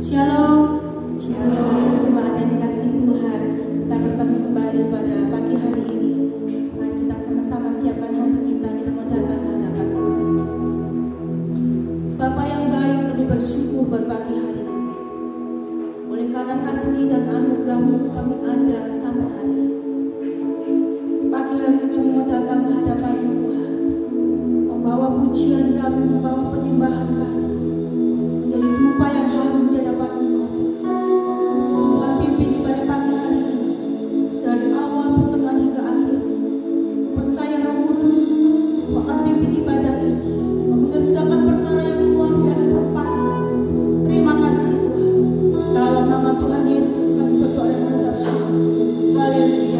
Shalom, shalom, jemaat yang dikasihi Tuhan. Kita bertemu kembali pada pagi hari ini. Mari kita sama-sama siapkan hati kita mau datang ke hadapan Tuhan. Bapa yang baik, kami bersyukur pada pagi hari ini. Oleh karena kasih dan anugerah-Mu kami ada sampai hari ini. Pagi hari ini kami mau datang ke hadapan Tuhan, membawa pujian kami, membawa penyembahan kami. Jadi dupa yang harum di hadapan Engkau. Tuhan pimpin pada pagi hari ini, dari awal pertengahan hingga akhir. Percaya Roh Kudus akan pimpin ibadah ini, mengerjakan perkara yang luar biasa terpadu. Terima kasih Tuhan. Dalam nama Tuhan Yesus kami berdoa dan mengucap syukur. Haleluya.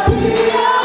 Setia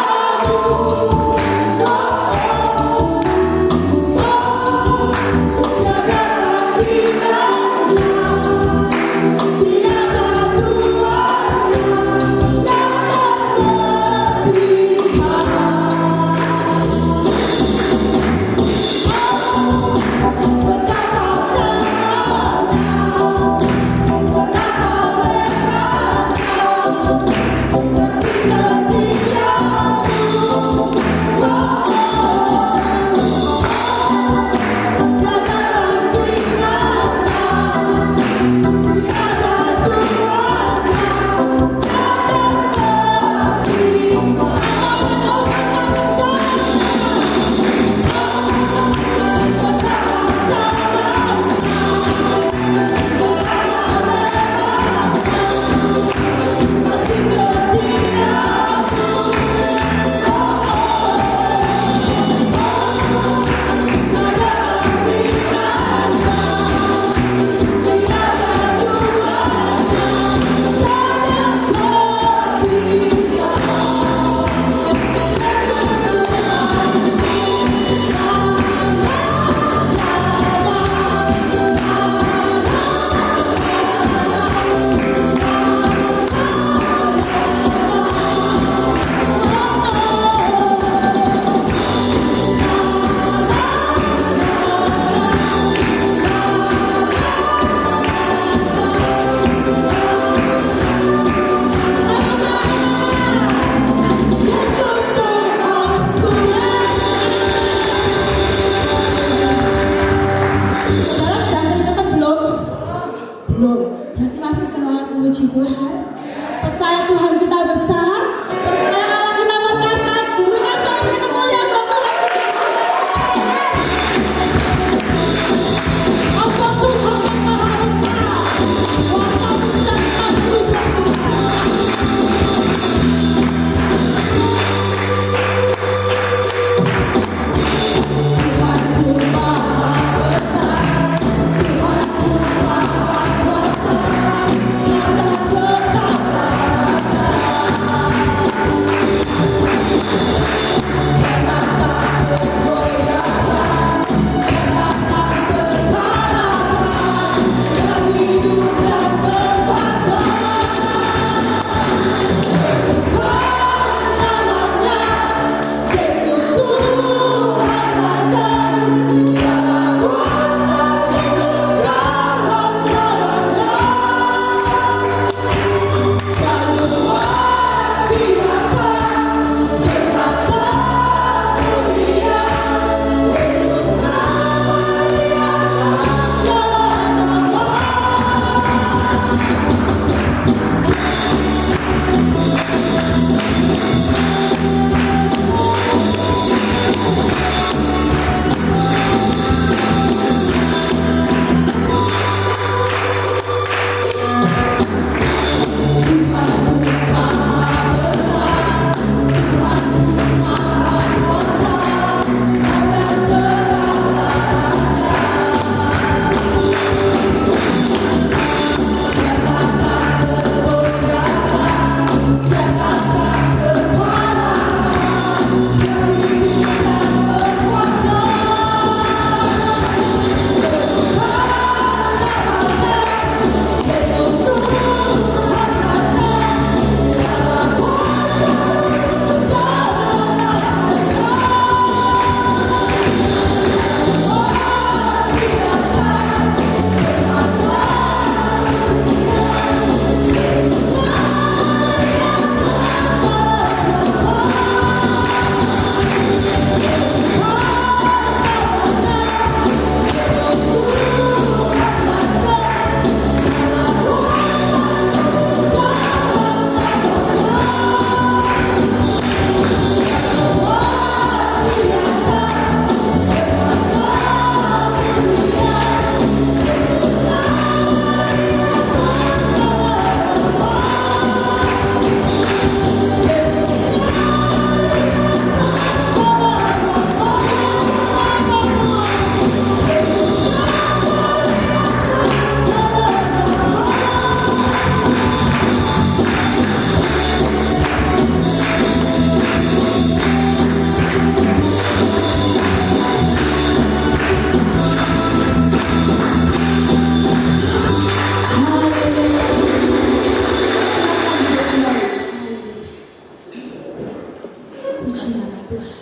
Puji nama Tuhan.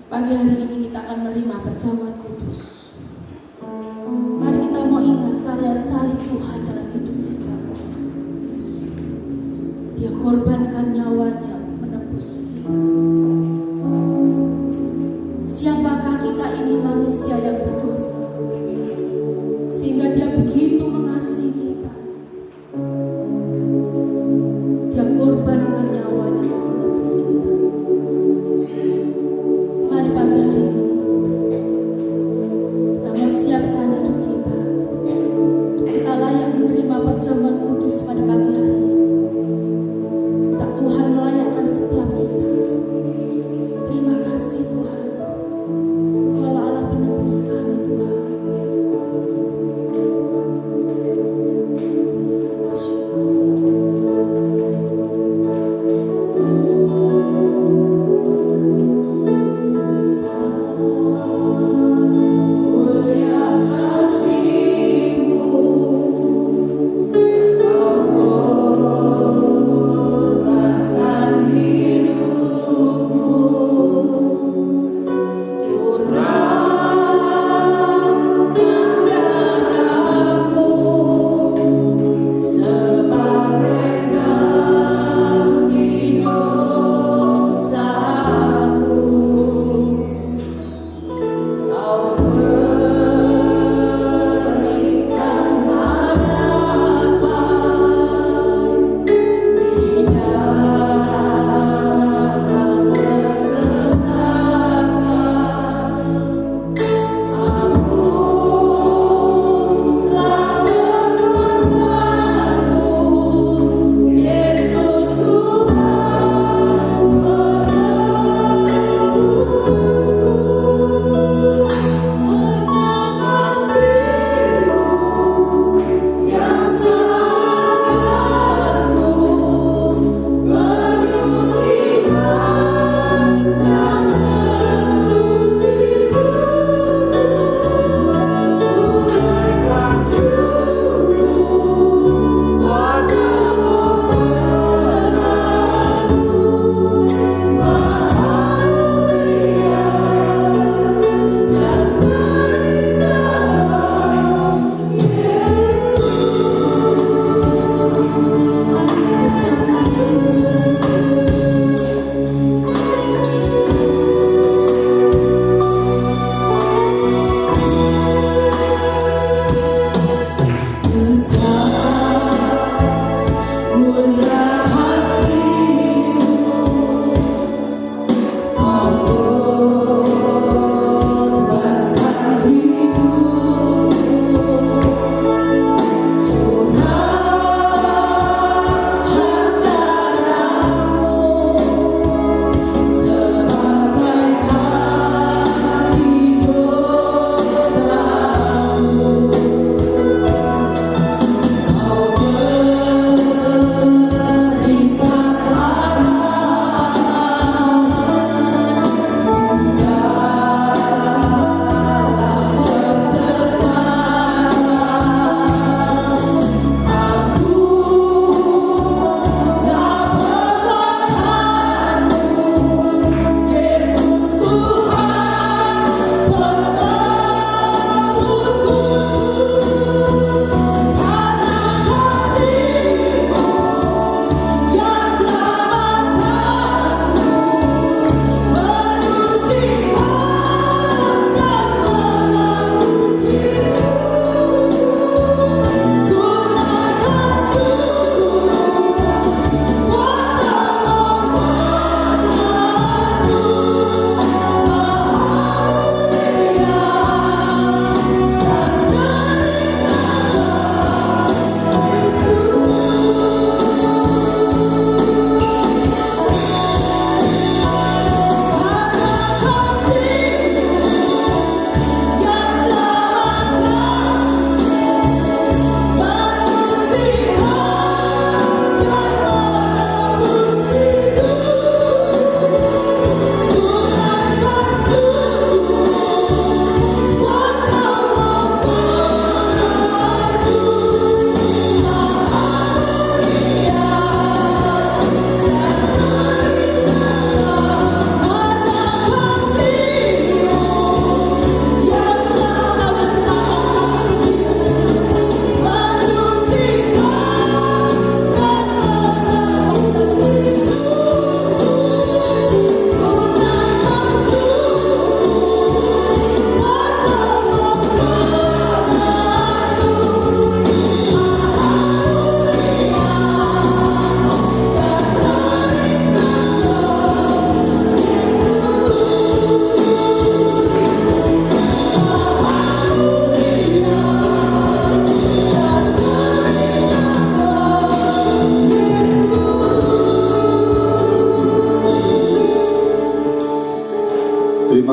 Pagi hari ini kita akan menerima perjamuan kudus. Mari kita mau ingat karya salib Tuhan dalam hidup kita. Dia korbankan nyawanya menebus kita. Siapakah kita ini manusia yang berdosa, sehingga dia begitu mengasihi kita. Dia korbankan nyawanya menebus kita. Mari pagi hari ini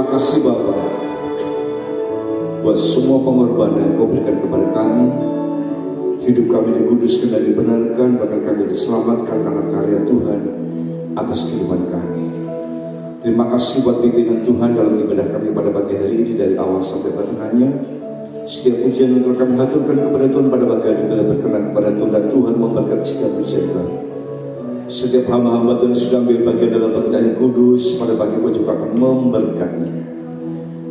Terima kasih Bapa buat semua pengorbanan yang Kau berikan kepada kami. Hidup kami dikuduskan dan dibenarkan, bahkan kami diselamatkan karena karya Tuhan atas kehidupan kami. Terima kasih buat pimpinan Tuhan dalam ibadah kami pada pagi hari ini dari awal sampai pertengahannya. Setiap pujian yang telah kami haturkan kepada Tuhan pada pagi hari ini berkenan kepada Tuhan, dan Tuhan memberkati setiap pujian kami. Setiap hamba-hamba Tuhan yang sudah ambil bagian dalam percayaan kudus pada pagi ini juga akan memberkati.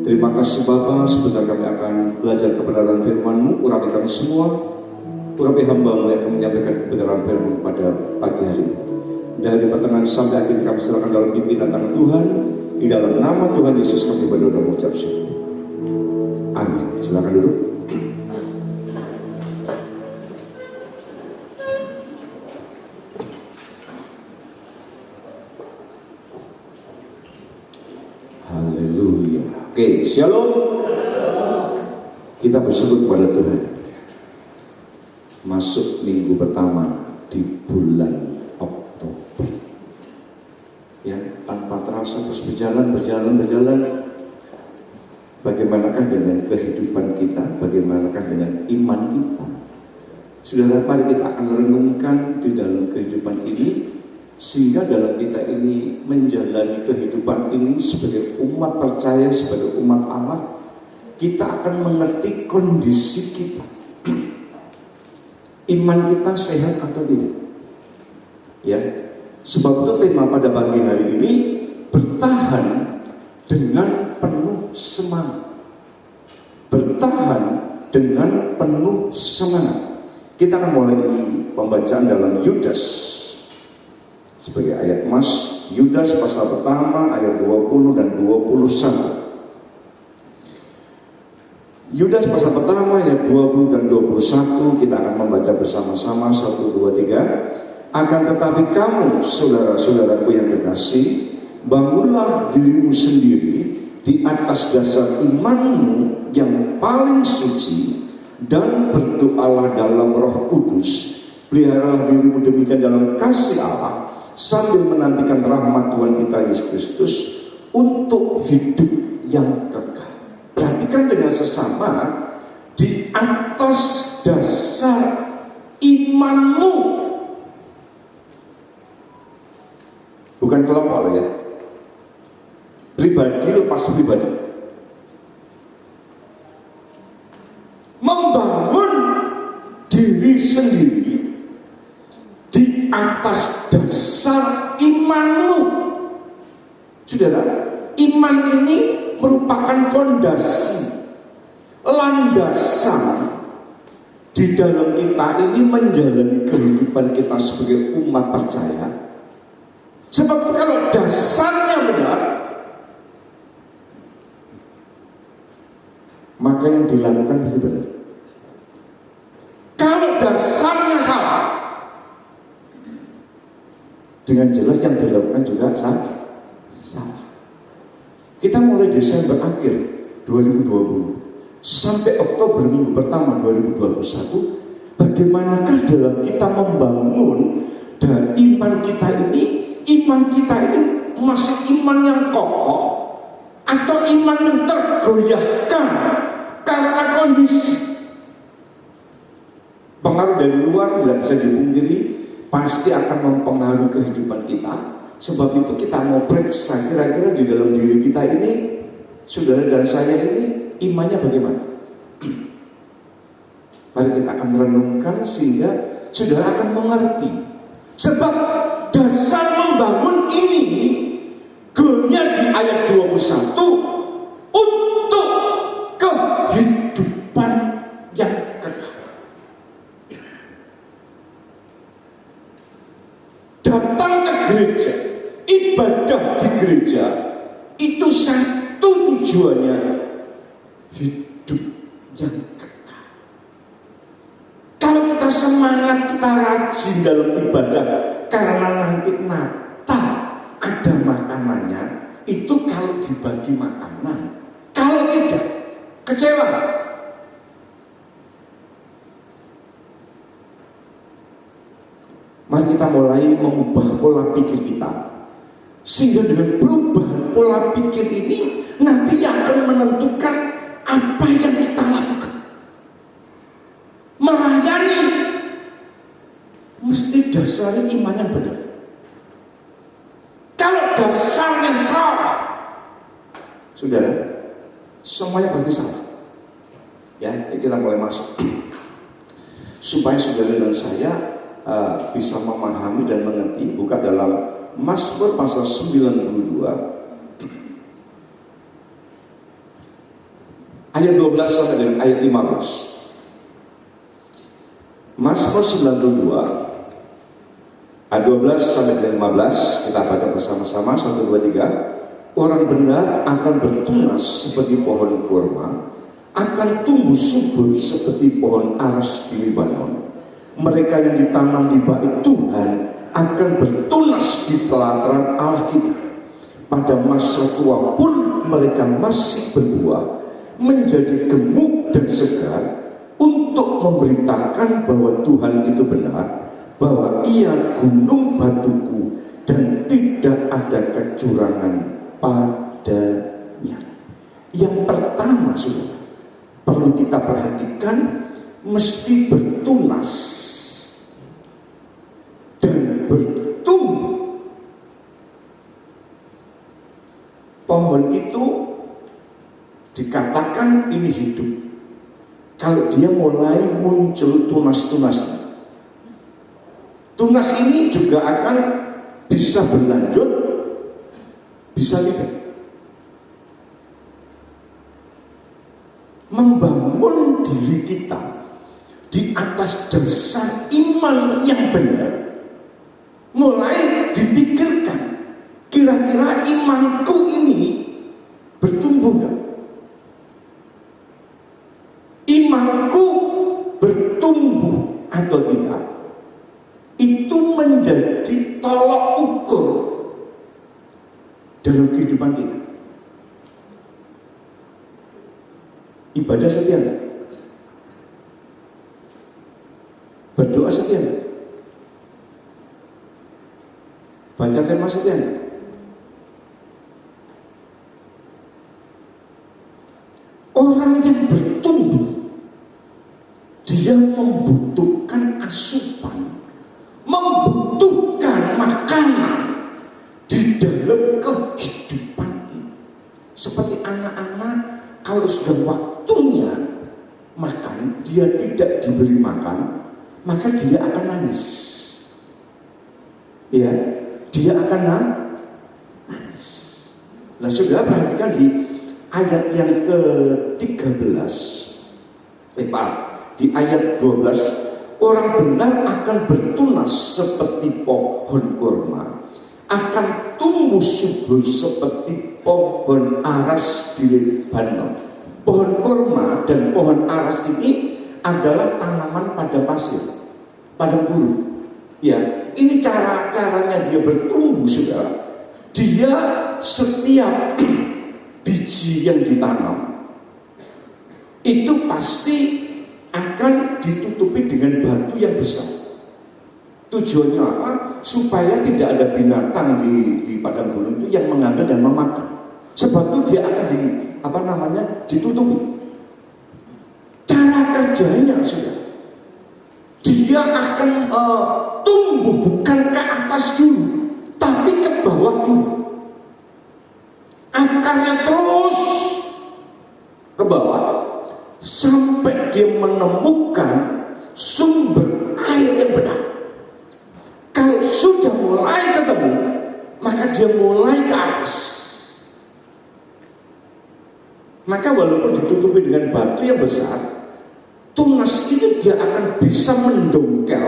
Terima kasih Bapa, sebentar kami akan belajar kebenaran firman-Mu. Urapi kami semua, urapi hamba-Mu yang akan menyampaikan kebenaran firman pada pagi hari ini. Dari pertengahan sampai akhir kami serahkan dalam pimpinan tangan Tuhan. Di dalam nama Tuhan Yesus kami berdoa dan mengucap syukur. Amin. Silakan duduk. Haleluya. Oke, shalom. Kita bersyukur kepada Tuhan. Masuk minggu pertama di bulan Oktober. Ya, tanpa terasa terus berjalan. Bagaimanakah dengan kehidupan kita? Bagaimanakah dengan iman kita? Saudara, mari kita akan renungkan di dalam kehidupan ini, sehingga dalam kita ini menjalani kehidupan ini sebagai umat percaya, sebagai umat Allah, kita akan mengerti kondisi kita. Iman kita sehat atau tidak? Ya, sebab itu tema pada pagi hari ini, bertahan dengan penuh semangat. Bertahan dengan penuh semangat. Kita akan mulai pembacaan dalam Yudas sebagai ayat emas. Yudas pasal pertama ayat 20 dan 21. Yudas pasal pertama ayat 20 dan 21. Kita akan membaca bersama-sama. 1, 2, 3. Akan tetapi kamu, saudara-saudaraku yang kekasih, bangunlah dirimu sendiri di atas dasar imanmu yang paling suci, dan berdoalah dalam Roh Kudus. Peliharalah dirimu demikian dalam kasih Allah, sambil menantikan rahmat Tuhan kita Yesus Kristus untuk hidup yang kekal. Perhatikan dengan sesama, di atas dasar imanmu. Bukan kelompok ya. Pribadi lepas pribadi. Membangun diri sendiri di atas dasar imanmu. Saudara, iman ini merupakan fondasi, landasan di dalam kita ini menjalani kehidupan kita sebagai umat percaya. Sebab kalau dasarnya benar, maka yang dilakukan itu benar. Kalau dasarnya salah, dengan jelas yang dilakukan juga salah. Kita mulai Desember akhir 2020 sampai Oktober minggu pertama 2021, bagaimanakah dalam kita membangun dan iman kita ini masih iman yang kokoh atau iman yang tergoyahkan karena kondisi. Pengaruh dari luar tidak bisa dipungkiri, pasti akan mempengaruhi kehidupan kita. Sebab itu kita mau periksa kira-kira di dalam diri kita ini, saudara dan saya ini, imannya bagaimana? Mari kita akan renungkan sehingga saudara akan mengerti. Sebab dasar membangun ini, goalnya di ayat 21, untuk kehidupan yang kekal. Datang ke gereja, ibadah di gereja, itu satu tujuannya, hidup yang kekal. Kalau kita semangat, kita rajin dalam ibadah karena nanti Natal ada makanannya, itu kalau dibagi makanan. Kalau tidak, kecewa. Mari kita mulai mengubah pola pikir kita. Sehingga dengan perubahan pola pikir ini nanti akan menentukan apa yang kita lakukan. Melayani mesti dasarnya iman yang benar. Kalau dasarnya salah, saudara, semuanya pasti salah. Ya, kita mulai masuk. Supaya saudara dan saya bisa memahami dan mengerti, buka dalam Mazmur pasal 92 ayat 12 sampai dengan ayat 15. Mazmur 92 ayat 12 sampai dengan 15, kita baca bersama-sama. 1, 2, 3. Orang benar akan bertunas seperti pohon kurma, akan tumbuh subur seperti pohon aras di Libanon. Mereka yang ditanam di bait Tuhan akan bertunas di pelataran Allah kita. Pada masa tua pun mereka masih berbuah, menjadi gemuk dan segar, untuk memberitakan bahwa Tuhan itu benar, bahwa Ia gunung batuku dan tidak ada kecurangan padanya. Yang pertama, saudara, perlu kita perhatikan, mesti bertunas dan bertumbuh. Pohon itu dikatakan ini hidup kalau dia mulai muncul tunas-tunasnya. Tunas ini juga akan bisa berlanjut, bisa tidak. Membangun diri kita di atas dasar iman yang benar, mulai dipikirkan, kira-kira imanku ini bertumbuh gak? Imanku bertumbuh atau tidak? Itu menjadi tolok ukur dalam kehidupan kita. Ibadah setia gak? Berdoa setia gak? Baca firman setia gak? Orang yang bertumbuh, dia membutuhkan asupan, membutuhkan makanan di dalam kehidupan ini. Seperti anak-anak, kalau sudah waktunya makan, dia tidak diberi makan, maka dia akan nangis. Ya, dia akan nangis. Nah, saudara perhatikan di ayat yang ke-13, di ayat 12, orang benar akan bertunas seperti pohon kurma, akan tumbuh subur seperti pohon aras di Libanon. Pohon kurma dan pohon aras ini adalah tanaman pada pasir, padang gurun. Ya, ini caranya dia bertumbuh, saudara. Dia setiap biji yang ditanam itu pasti akan ditutupi dengan batu yang besar. Tujuannya apa? Supaya tidak ada binatang di padang gurun itu yang mengambil dan memakan. Sebab itu dia akan ditutupi. Cara kerjanya, sudah, dia akan tumbuh bukan ke atas dulu, tapi ke bawah dulu. Akarnya terus ke bawah sampai dia menemukan sumber air yang benar. Kalau sudah mulai ketemu, maka dia mulai ke atas. Maka walaupun ditutupi dengan batu yang besar, tunas itu dia akan bisa mendongkel,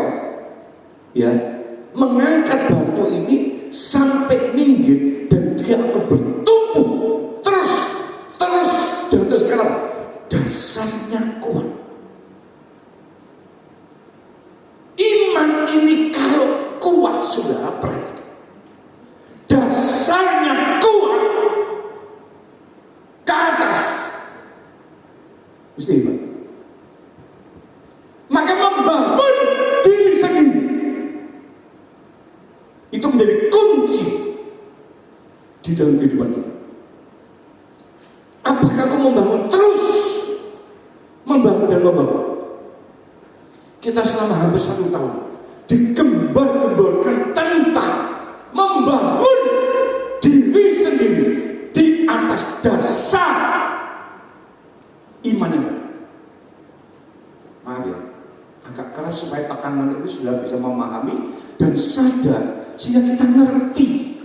ya, mengangkat batu ini sampai minggir, dan dia akan bertumbuh terus dan terus. Sekarang dasarnya kuat. Iman ini kalau kuat, saudara, perhatikan, dasarnya kuat ke atas, mesti iman. Maka membangun diri sendiri itu menjadi kunci di dalam kehidupan kita? Apakah aku membangun terus membangun dan membangun? Kita selama hampir 1 tahun digembar-gemborkan tentang membangun diri sendiri di atas dasar iman yang benar. Maaf ya, agak keras supaya tekanan itu sudah bisa memahami dan sadar sehingga kita mengerti,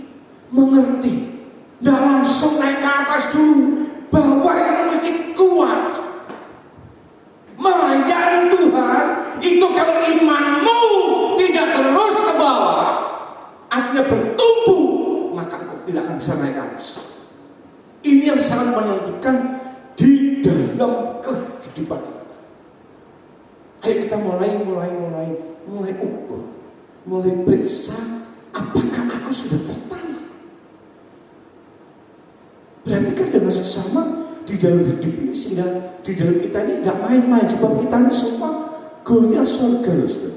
tidak langsung naik ke atas dulu bahwa ini mesti kuat melayani Tuhan. Itu kalau imanmu tidak terus ke bawah, akhirnya bertumbuh, maka engkau tidak akan bisa naik ke atas. Ini yang sangat menentukan di dalam kehidupan kita. Ayo kita mulai ukur, mulai periksa apakah aku sudah tertanam. Berarti kan dengan sesama di dalam hidup ini, sehingga di dalam kita ini tidak main-main, sebab kita ini semua goalnya surga, saudara.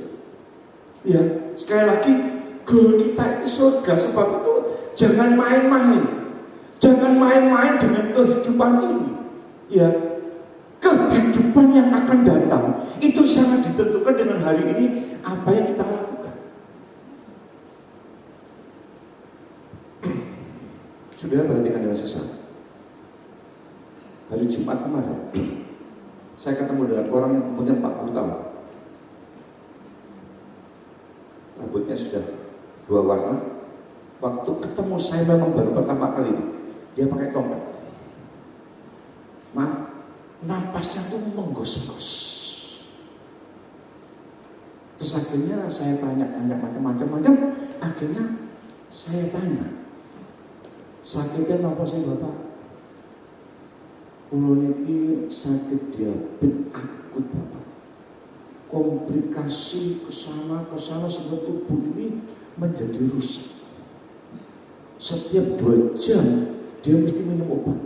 Ya, sekali lagi goal kita itu surga, sebab itu jangan main-main dengan kehidupan ini. Ya, kehidupan yang akan datang itu sangat ditentukan dengan hari ini apa yang kita lakukan. Saudara perhatikan dengan sesama. Hari Jumat kemarin saya ketemu dengan orang yang umurnya 40 tahun. Rambutnya sudah 2 warna. Waktu ketemu saya memang baru pertama kali dia pakai tongkat. Maaf, napasnya tuh menggos-gos. Terus akhirnya saya tanya macam-macam. Akhirnya saya tanya, sakitnya apa sih Bapak? Kulo niki sakit diabetes akut Bapak. Komplikasi kesana sebab tubuh ini menjadi rusak. Setiap 2 jam dia mesti minum obat.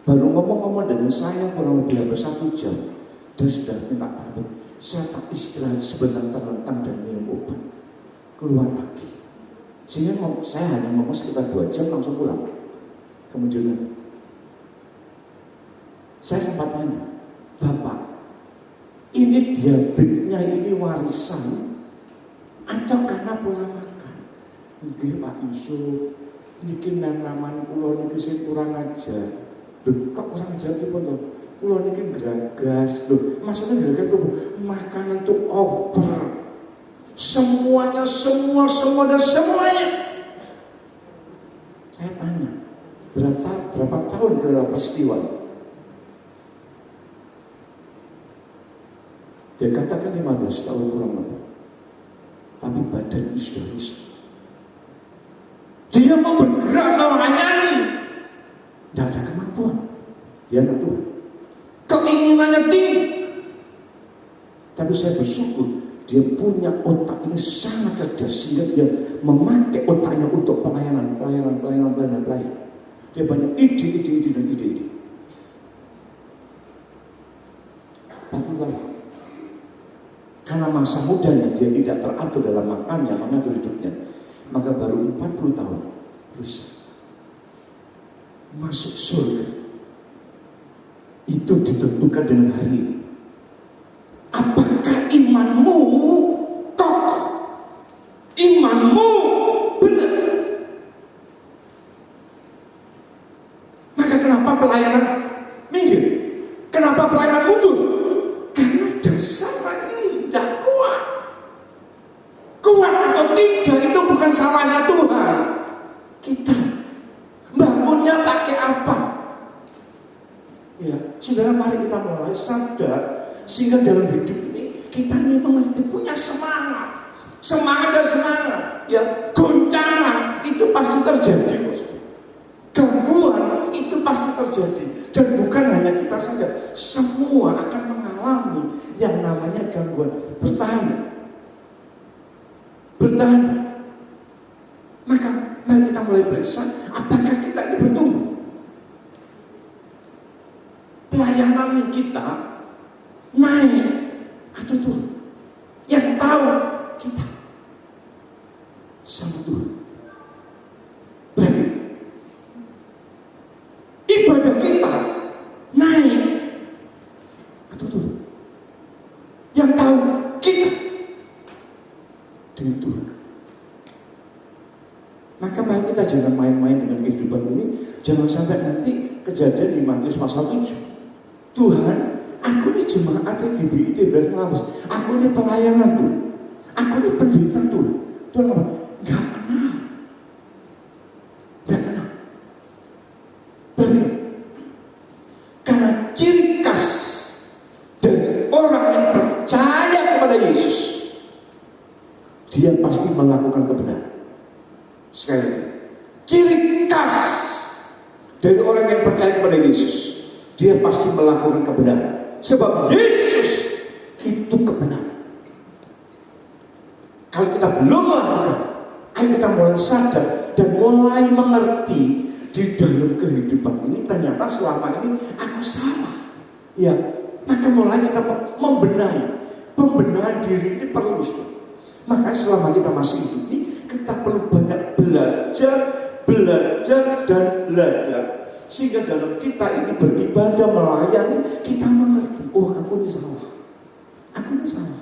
Baru ngomong-ngomong dengan saya kurang lebih 1 jam, dia sudah minta pamit. Saya tak istirahat sebentar terlentang dan minum obat. Keluar lagi. Sehingga saya hanya ngomong sekitar 2 jam langsung pulang. Kemudian saya sempat tanya, Bapak, ini diabetesnya ini warisan atau karena pola makan? Nggih Pak Yusuf, niki nanaman kula niki sing kurang ajar. Kok kurang ajar pun to? Kula niki geragas. Lho, maksudnya geragas tuh makanan tuh over. Semuanya. Saya tanya, berapa tahun dalam peristiwa? Dia katakan 15 tahun kurang lebih. Tapi badannya sudah rusak. Dia mau bergerak melayani, tidak ada kemampuan. Dia tidak Tuhan. Keinginannya tinggi. Tapi saya bersyukur dia punya otak ini sangat cerdas sehingga dia memakai otaknya untuk pelayanan. Dia banyak ide. Tapi karena masa mudanya dia tidak teratur dalam makannya, mengatur hidupnya, maka baru 40 tahun rusak. Masuk surga itu ditentukan dengan hari ini. Apakah imanmu kokoh? Imanmu benar? Maka kenapa pelayanan minggir? Kenapa pelayanan mundur? Karena dasar ini tidak kuat. Kuat atau tidak itu bukan salahnya Tuhan. Kita bangunnya pakai apa? Ya, saudara, mari kita mulai sadar sehingga dalam hidup ini kita ini mengerti, punya semangat. Ya, goncangan itu pasti terjadi, gangguan itu pasti terjadi, dan bukan hanya kita saja, semua akan mengalami yang namanya gangguan. Bertahan. Maka mari kita mulai periksa apakah kita ini bertumbuh. Pelayanan kita naik atau turun? Yang tahu kita sama Tuhan. Berarti ibadah kita naik atau turun. Yang tahu kita dengan Tuhan. Maka mari kita jangan main-main dengan kehidupan ini. Jangan sampai nanti kejadian di Matius pasal 7. Tuhan, aku ini jemaat yang GBI Tibers Ngabes. Aku ini pelayanan Tuhan. Aku ini pendeta Tuhan. Tuhan apa? Gak kenal. Gak kenal. Berarti karena ciri khas dari orang yang percaya kepada Yesus, dia pasti melakukan kebenaran. Sekali lagi, ciri khas dari orang yang percaya kepada Yesus, dia pasti melakukan kebenaran. Sebab Yesus itu kebenaran. Kalau kita belum melakukan, ayo kita mulai sadar dan mulai mengerti di dalam kehidupan ini ternyata selama ini aku salah. Ya, maka mulai kita membenahi. Pembenahan diri ini perlu. Maka selama kita masih hidup ini, kita perlu banyak belajar, dan belajar. Sehingga dalam kita ini beribadah, melayani, kita mengerti, oh aku ini salah. Aku ini salah.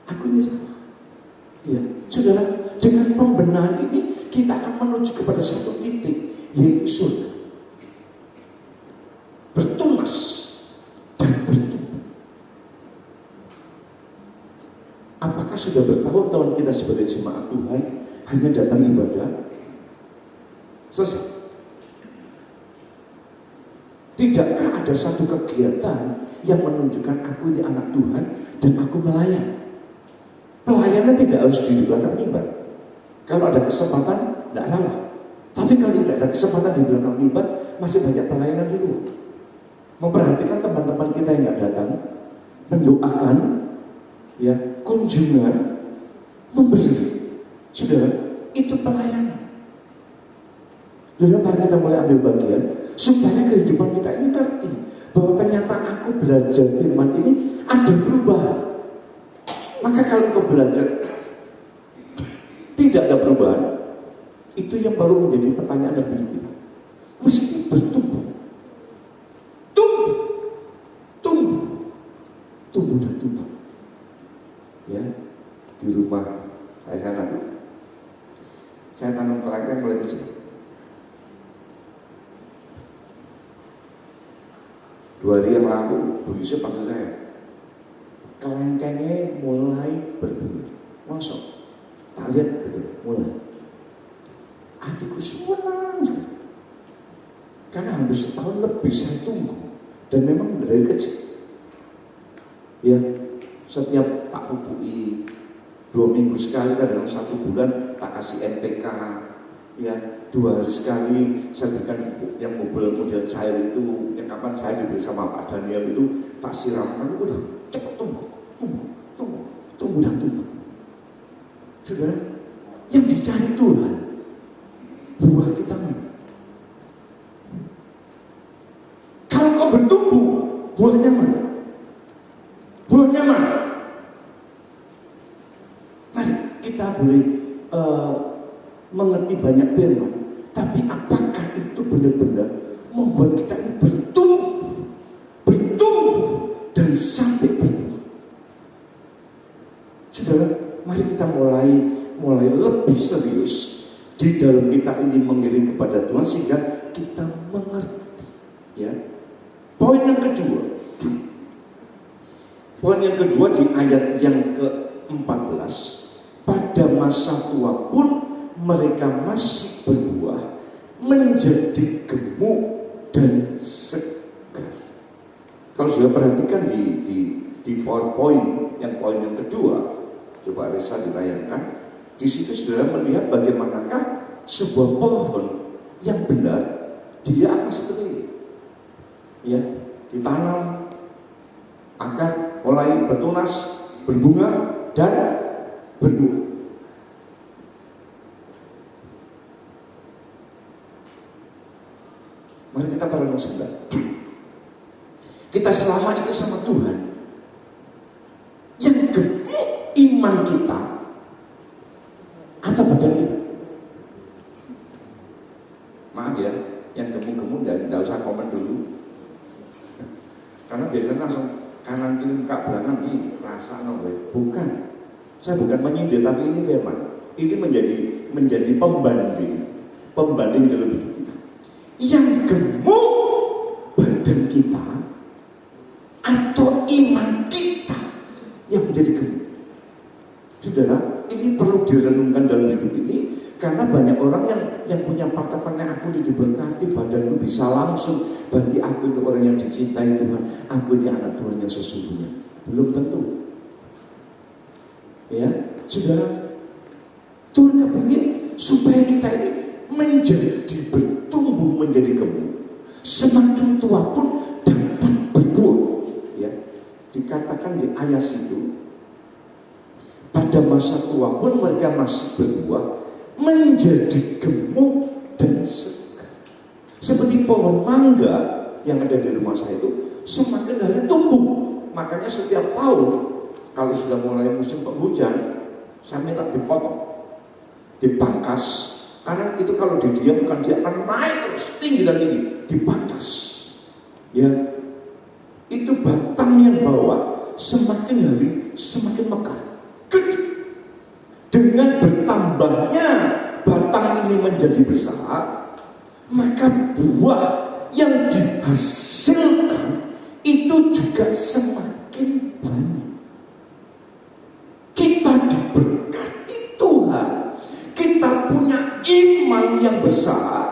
Aku ini salah. Ya, saudara, dengan pembenahan ini, kita akan menuju kepada satu titik, yaitu surga. Bertunas dan bertumbuh. Apakah sudah bertahun-tahun kita sebagai jemaat Tuhan hanya datang ibadah? Selesai. Tidakkah ada satu kegiatan yang menunjukkan aku ini anak Tuhan dan aku melayani? Pelayanan tidak harus di belakang mimbar. Kalau ada kesempatan, tidak salah. Tapi kalau tidak ada kesempatan di belakang mimbar, masih banyak pelayanan di luar. Memperhatikan teman-teman kita yang tidak datang, mendoakan, ya, kunjungan, memberi. Saudara, itu pelayanan. Saudara, mari kita mulai ambil bagian supaya kehidupan kita ini ngerti bahwa ternyata aku belajar firman ini ada perubahan. Maka kalau kau belajar tidak ada perubahan, itu yang perlu menjadi pertanyaan dalam hidup kita. Mesti bertumbuh, tumbuh dan tumbuh. Ya, di rumah saya tanam kelengkeng mulai kecil. 2 hari yang lalu, Bu Yusuf panggil saya. Kelengkengnya mulai berbunyi. Masuk. Tak lihat betul, mulai. Hatiku senang sekali. Karena hampir setahun lebih saya tunggu. Dan memang dari kecil. Ya, setiap tak pupui 2 minggu sekali, kadang 1 bulan tak kasih NPK. Ya, 2 hari sekali saya berikan pupuk yang mobil model cair itu, yang kapan saya diberi sama Pak Daniel itu tak siramkan, udah cepat tumbuh dan tumbuh. Saudara, yang dicari Tuhan buah kita mana? Kalau kau bertumbuh, buahnya mana? Buahnya mana? Mari kita boleh mengerti banyak firman, tapi apakah itu benar-benar membuat kita ini bertumbuh dan sampai bertumbuh? Saudara, mari kita mulai lebih serius di dalam kita ini mengiring kepada Tuhan sehingga kita mengerti. Ya, poin yang kedua di ayat yang ke-14, pada masa tua pun mereka masih berbuah, menjadi gemuk dan segar. Kalau sudah perhatikan di PowerPoint yang poin yang kedua, coba Reza ditayangkan. Di situ saudara melihat bagaimanakah sebuah pohon yang benar dia akan seperti ini. Ya, ditanam, akar mulai bertunas, berbunga dan berbuah. Mari kita perenung sebentar. Kita selama itu sama Tuhan. Yang gemuk iman kita atau badan kita? Maaf ya, Yang gemuk-gemuk dan tidak usah komen dulu. Karena biasanya langsung kanan kiri muka belakang nih rasa nongol. Bukan. Saya bukan menyindir, tapi ini firman. Ini menjadi pembanding dalam hidup kita. Yang gemuk badan kita atau iman kita yang menjadi gemuk. Saudara, ini perlu direnungkan dalam hidup ini. Karena banyak orang yang punya patokannya, aku diberkati, badanku bisa langsung, berarti aku itu orang yang dicintai Tuhan, aku ini anak Tuhan yang sesungguhnya. Belum tentu. Ya, saudara, Tuhan kepingin supaya kita ini menjadi bertumbuh menjadi gemuk. Semakin tua pun dapat berbuah. Ya, dikatakan di ayat itu, pada masa tua pun mereka masih berbuah, menjadi gemuk dan segar. Seperti pohon mangga yang ada di rumah saya itu semakin hari tumbuh. Makanya setiap tahun kalau sudah mulai musim penghujan, saya minta dipotong, dipangkas. Karena itu kalau didiamkan dia akan naik terus tinggi dan tinggi. Dipangkas. Ya, itu batang yang bawah semakin hari semakin mekar, gede. Dengan bertambahnya batang ini menjadi besar, maka buah yang dihasilkan itu juga semakin banyak. Kita diberkati Tuhan, kita punya iman yang besar.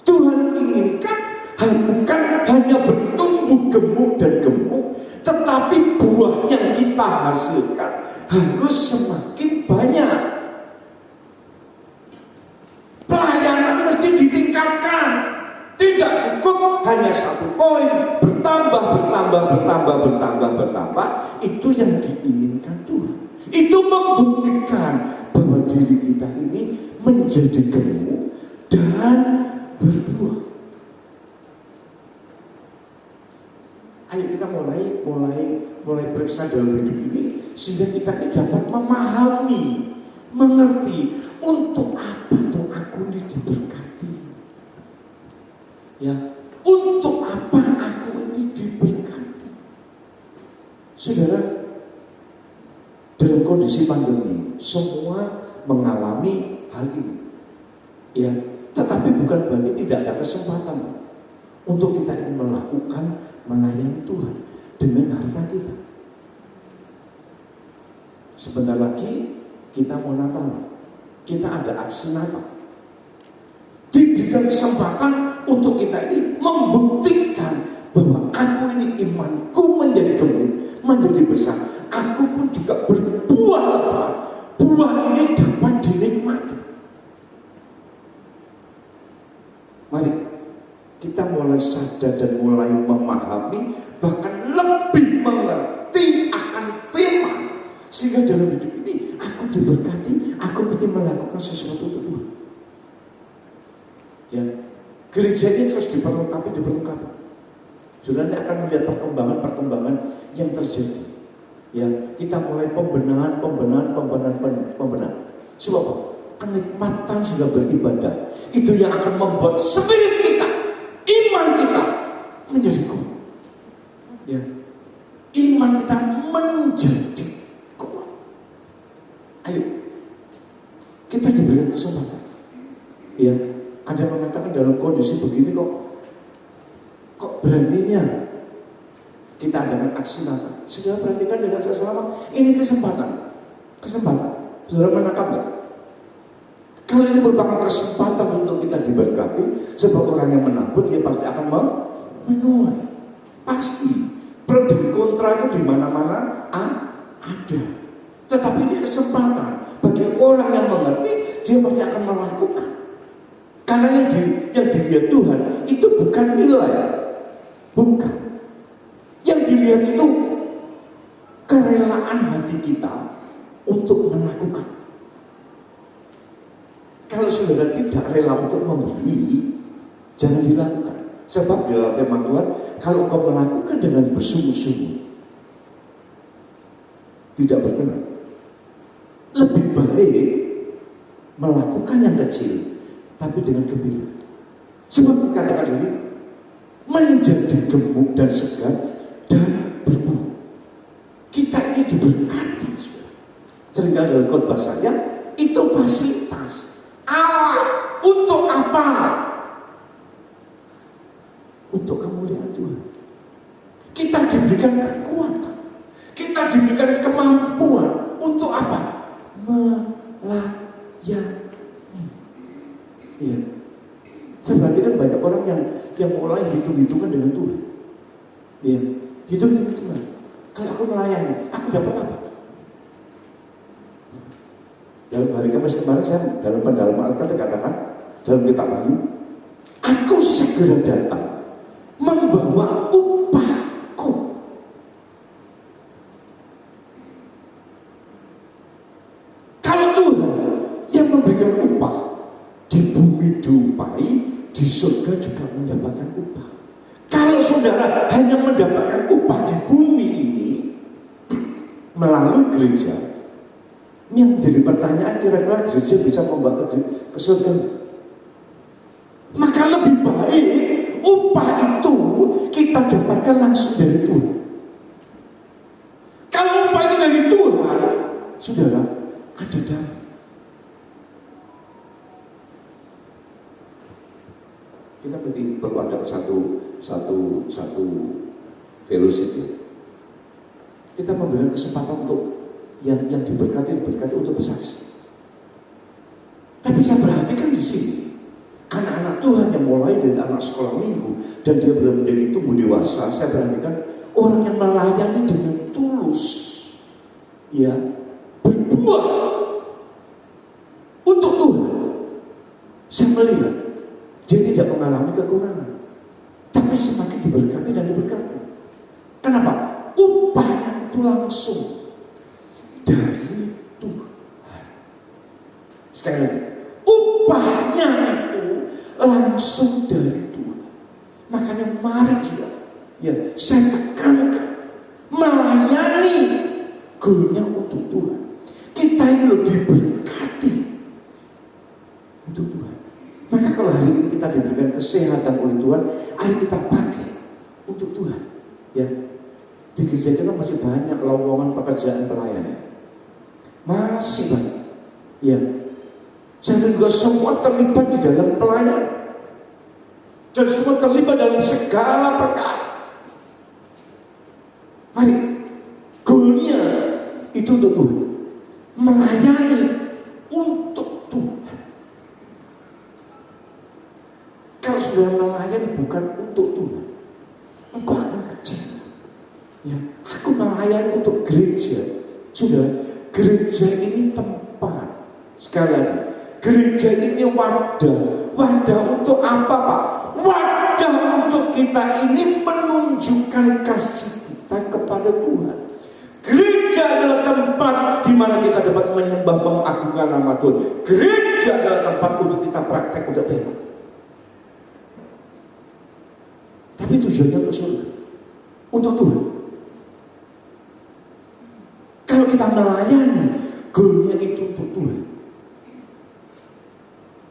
Tuhan inginkan bukan hanya bertumbuh gemuk dan gemuk, tetapi buah yang kita hasilkan harus semakin banyak. Pelayanan mesti ditingkatkan. Tidak cukup hanya 1 poin, bertambah. Itu yang diinginkan Tuhan. Itu membuktikan bahwa diri kita ini menjadi gemuk dan berbuah. Ayo kita mulai periksa dalam hidup ini, sehingga kita ini dapat memahami, mengerti untuk apa tuh aku ini diberkati. Ya, untuk apa aku ini diberkati. Saudara, dalam kondisi pandemi semua mengalami hal ini. Ya, tetapi bukan berarti tidak ada kesempatan untuk kita ini melakukan melayani Tuhan dengan harta kita. Sebentar lagi kita mau Natal, kita ada aksi Natal. Diberikan kesempatan untuk kita ini membuktikan bahwa aku ini imanku menjadi gemuk, menjadi besar. Aku pun juga berbuah lebat. Buah ini dapat dinikmati. Mari kita mulai sadar dan mulai memahami, bahkan lebih mengerti akan firman, sehingga dalam hidup ini aku diberkati, aku mesti melakukan sesuatu untuk Tuhan. Ya, gereja ini terus diperlengkapi. Saudara akan melihat perkembangan yang terjadi. Ya, kita mulai pembenahan. Sebab apa? Kenikmatan sudah beribadah. Itu yang akan membuat spirit kita, iman kita menjadi kuat. Ya, iman kita menjadi kuat. Ayo, kita diberi kesempatan. Ya, ada yang mengatakan dalam kondisi begini kok beraninya kita adakan aksi Natal. Saudara perhatikan dengan sesama, ini kesempatan. Saudara menangkap nggak? Kalau ini merupakan kesempatan untuk kita diberkati, sebab orang yang menabur dia pasti akan menuai. Pasti. Pro dan kontra itu di mana-mana ada. Tetapi ini kesempatan bagi orang yang mengerti, dia pasti akan melakukan. Karena yang dilihat Tuhan itu bukan nilai, bukan. Yang dilihat itu kerelaan hati kita untuk melakukan. Kalau saudara tidak rela untuk memberi, jangan dilakukan. Sebab dalam firman Tuhan, kalau kau melakukan dengan bersungguh-sungguh, tidak berkenan. Lebih baik melakukan yang kecil, tapi dengan gembira. Sebab dikatakan ini menjadi gemuk dan segar dan berbuah. Kita ini diberkati. Seringkali dalam khotbah saya itu fasilitas Allah untuk apa? Untuk kemuliaan Tuhan. Kita diberikan kekuatan, kita diberikan kemampuan untuk apa? Melayani. Ya. Saya perhatikan banyak orang yang mulai hitung-hitungan dengan Tuhan. Ya. Hitung-hitungan Tuhan. Kalau aku melayani, aku dapat apa? Dalam hari Kamis kemarin saya dalam pendalaman Alkitab dikatakan dalam kitab Wahyu, aku segera datang membawa upahku. Kalau Tuhan yang memberikan upah, di bumi diupahi, di surga juga mendapatkan upah. Kalau saudara hanya mendapatkan upah di bumi ini melalui gereja, yang jadi pertanyaan, kira-kira gereja bisa membawa ke surga? Maka lebih baik upah itu kita dapatkan langsung dari Tuhan. Kalau upah itu dari Tuhan, saudara, ada damai. Kita perlu ada satu fellowship ya. Kita memberikan kesempatan untuk yang diberkati untuk bersaksi. Tapi saya perhatikan di sini anak-anak Tuhan yang mulai dari anak sekolah minggu dan dia belum menjadi tumbuh dewasa, saya perhatikan orang yang melayani dengan tulus, ya, berbuah untuk Tuhan. Saya melihat dia tidak mengalami kekurangan, tapi semakin diberkati dan diberkati. Kenapa? Upahnya itu langsung dari Tuhan. Sekali lagi, upahnya itu langsung dari Tuhan. Makanya mari kita, ya, saya tekankan melayani goalnya untuk Tuhan. Kita ini loh diberkati untuk Tuhan. Maka kalau hari ini kita diberikan kesehatan oleh Tuhan, ayo kita pakai untuk Tuhan. Ya, di gereja kita masih banyak lowongan pekerjaan pelayanan. Masih banyak. Ya. Saya juga semua terlibat di dalam pelayanan. Dan semua terlibat dalam segala perkara. Mari, goalnya itu untuk Tuhan. Melayani untuk Tuhan. Kalau sudah melayani bukan untuk Tuhan, engkau akan kecewa. Ya, aku melayani untuk gereja. Sudah, gereja ini tempat. Sekali lagi, gereja ini wadah. Wadah untuk apa, Pak? Wadah untuk kita ini menunjukkan kasih kita kepada Tuhan. Gereja adalah tempat di mana kita dapat menyembah, mengagungkan nama Tuhan. Gereja adalah tempat untuk kita praktek untuk firman. Tapi tujuannya untuk surga, untuk Tuhan. Kalau kita melayani, goalnya itu untuk Tuhan,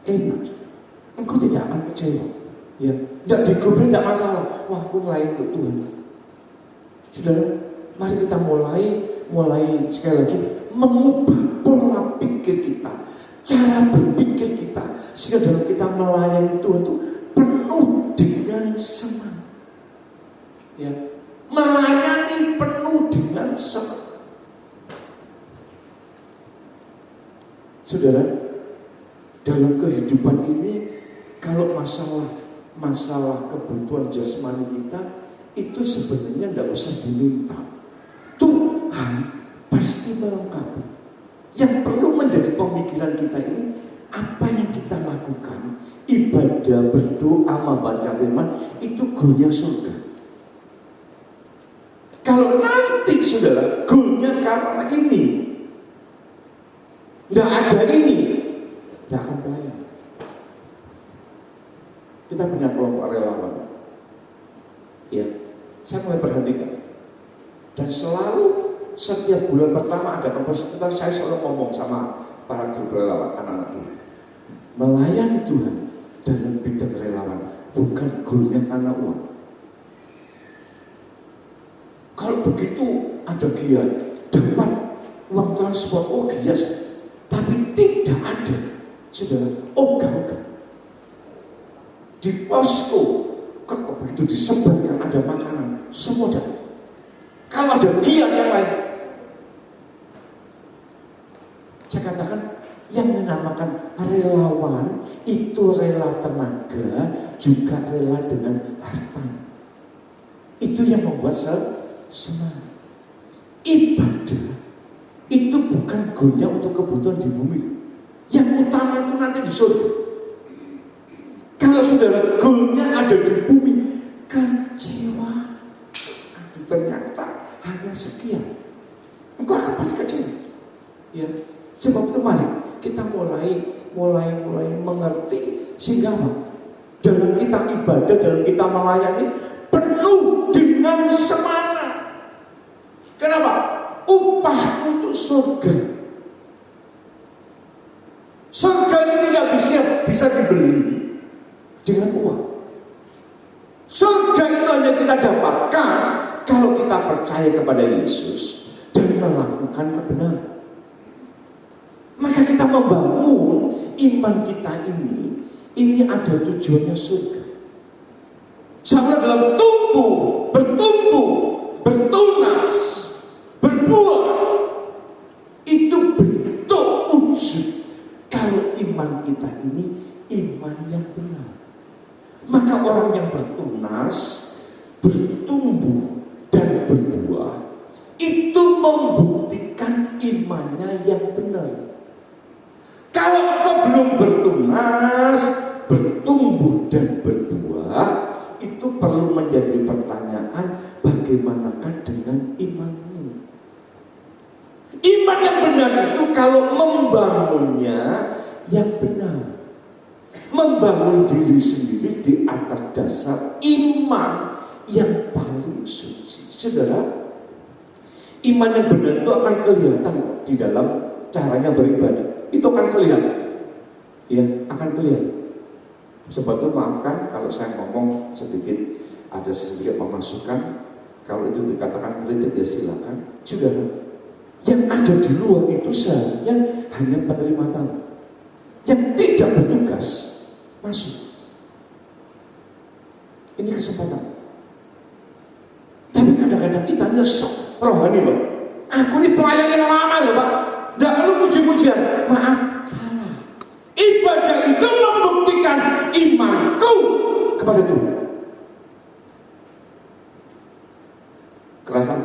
enak. Engkau tidak akan kecewa. Ya, tidak digubris, tidak masalah. Wah, aku melayani untuk Tuhan. Saudara, mari kita mulai sekali lagi mengubah pola pikir kita, cara berpikir kita, sehingga dalam kita melayani Tuhan itu penuh dengan semangat. Ya, melayani penuh dengan semangat. Saudara, dalam kehidupan ini, kalau masalah kebutuhan jasmani kita itu sebenarnya tidak usah diminta. Tuhan pasti melengkapi. Yang perlu menjadi pemikiran kita ini, apa yang kita lakukan, ibadah, berdoa, membaca firman, itu goalnya surga. Kalau nanti saudara goalnya karena ini, tidak ada ini, tidak akan melayani. Kita punya kelompok relawan. Ya, saya mulai perhatikan. Dan selalu setiap bulan pertama ada kompositor, saya selalu ngomong sama para grup relawan, anak-anak ini. Melayani Tuhan dalam bidang relawan, bukan goalnya karena uang. Kalau begitu ada giat, dapat uang transport, oh giat, tapi tidak ada, saudara, ogah-ogah. Di posko, kalau begitu disebarkan ada makanan, semua ada. Kalau ada giat yang lain, saya katakan yang dinamakan relawan itu rela tenaga, juga rela dengan harta. Itu yang membuat semangat. Ibadah itu bukan goalnya untuk kebutuhan di bumi. Yang utama itu nanti di surga. Kalau saudara goalnya ada di bumi, kecewa. Aduh, ternyata hanya sekian. Engkau akan pasti kecewa. Ya, sebab itu mari kita mulai mengerti sehingga dalam kita ibadah, dalam kita melayani penuh dengan semangat. Kenapa? Upah untuk surga. Surga ini tidak bisa dibeli dengan uang. Surga itu hanya kita dapatkan kalau kita percaya kepada Yesus dan melakukan kebenaran. Maka kita membangun iman kita ini ada tujuannya surga. Sama dalam bertumbuh, bertunas, berbuah. Itu bentuk wujud kalau iman kita ini iman yang benar. Maka orang yang bertunas, bertumbuh dan berbuah itu membuktikan imannya yang benar. Kalau engkau belum bertunas, bertumbuh dan berbuah, itu perlu menjadi pertanyaan, bagaimanakah dengan imanmu? Iman yang benar itu kalau membangunnya yang benar, membangun diri sendiri di atas dasar iman yang paling suci. Saudara, iman yang benar itu akan kelihatan di dalam caranya beribadah. Itu akan kelihatan. Ya, akan kelihatan. Sebab itu maafkan kalau saya ngomong sedikit, ada sedikit pemasukan. Kalau itu dikatakan kritik ya silakan. Saudara, yang ada di luar itu seharusnya hanya penerima tamu. Yang tidak bertugas masuk. Ini kesempatan. Tapi kadang-kadang kita nyesek rohani loh. Aku ini pelayan yang lama loh Pak. Tidak perlu puji-pujian. Maaf, salah. Ibadah itu membuktikan imanku kepada Tuhan. Kerasan?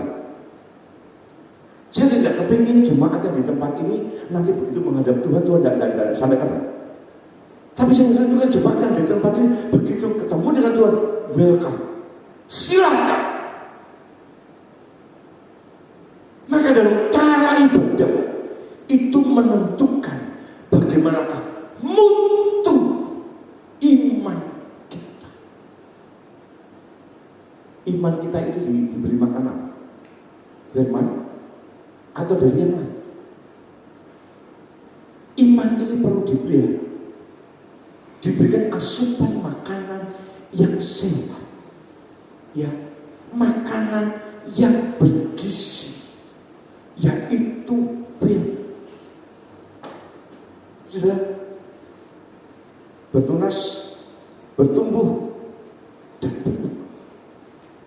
Saya tidak kepingin jemaat yang di tempat ini nanti begitu menghadap Tuhan tidak sampai kapan. Tapi saya juga jemaat yang di tempat ini begitu ketemu dengan Tuhan, welcome, silakan. Maka dalam cara ibadah itu menentukan bagaimanakah mutu iman kita. Iman kita itu diberi makan apa? Firman atau dari yang lain? Iman ini perlu dipelihara, diberikan asupan makanan yang sehat, ya, makanan yang bergizi, yaitu firman. Sudah bertunas, bertumbuh, dan berbuah.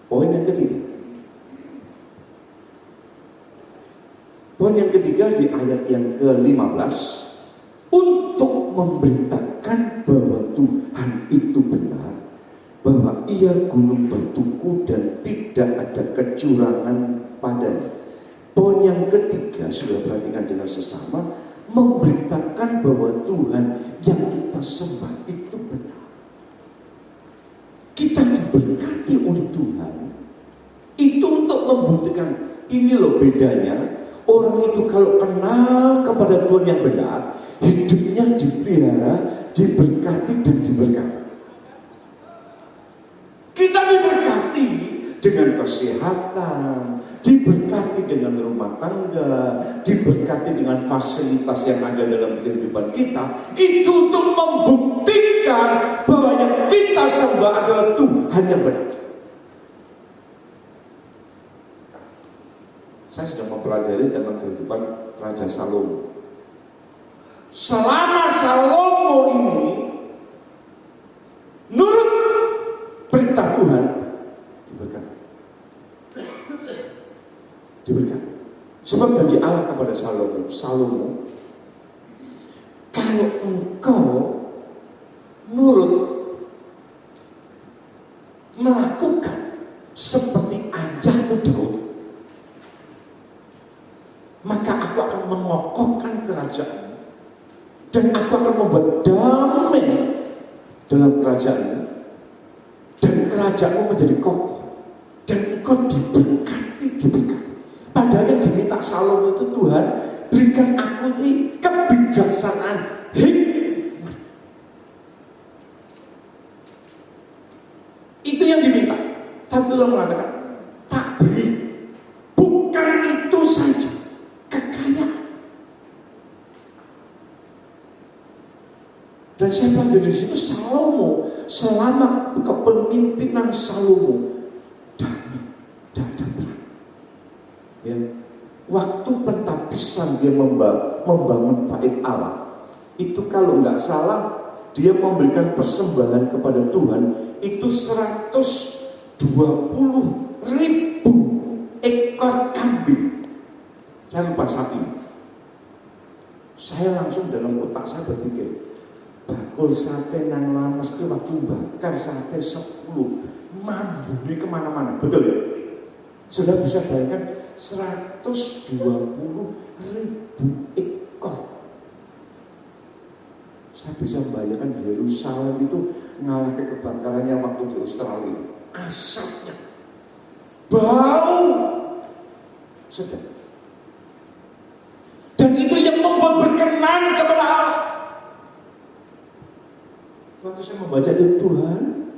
Poin yang ketiga. Poin yang ketiga di ayat yang ke-15, untuk memberitakan bahwa Tuhan itu benar, bahwa Ia gunung batuku dan tidak ada kecurangan padanya. Poin yang ketiga, sudah perhatikan dengan sesama, memberitakan bahwa Tuhan yang kita sembah itu benar. Kita diberkati oleh Tuhan itu untuk membuktikan, ini loh bedanya. Orang itu kalau kenal kepada Tuhan yang benar, hidupnya dipelihara, diberkati dan diberkati. Kita diberkati dengan kesehatan, diberkati dengan rumah tangga, diberkati dengan fasilitas yang ada dalam kehidupan kita, itu untuk membuktikan bahwa yang kita sembah adalah Tuhan yang benar. Saya sedang mempelajari tentang kehidupan Raja Salomo. Selama Salomo ini nurut perintah Tuhan, diberkati. Sebab janji Allah kepada Salomo, kalau engkau nurut melakukan seperti ayahmu Daud, maka aku akan mengokohkan kerajaan dan aku akan membuat damai dalam kerajaanmu dan kerajaanmu menjadi kokoh dan engkau diberkati. Padahal yang diminta Salomo itu, Tuhan berikan aku ini kebijaksanaan, hikmat. Itu yang diminta. Tapi Tuhan mengatakan, tak beri. Bukan itu saja, kekayaan. Dan saya belajar dari situ, Salomo selama kepemimpinan Salomo ya, waktu pentabisan dia membangun bait Allah, itu kalau nggak salah dia memberikan persembahan kepada Tuhan itu 120.000 ekor kambing. Saya lupa sapi. Saya langsung dalam otak saya berpikir, bakul sate nang lamas itu waktu bakar sate 10 mambune kemana-mana, betul ya? Sudah bisa bayangkan 120.000 ekor. Saya bisa membayangkan Yerusalem itu ngalah ke kebakarannya waktu di Australia. Asapnya, bau, sedap. Dan itu yang membuat berkenan kepada Allah. Waktu saya membaca itu, Tuhan,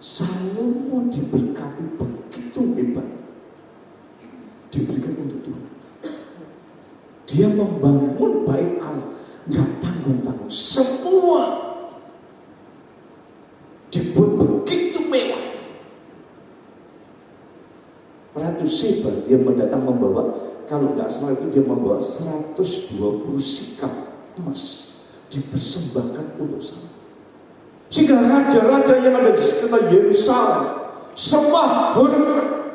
Salomo diberkati begitu hebat, diberikan untuk Tuhan. Dia membangun bait Allah, nggak tanggung-tanggung, semua dibuat begitu mewah. Ratu Seba dia mendatang membawa, kalau nggak salah itu dia membawa 120 sikap emas dipersembahkan untuk Salomo. Sehingga raja-raja yang ada di sekitar Yerusalem sembah hormat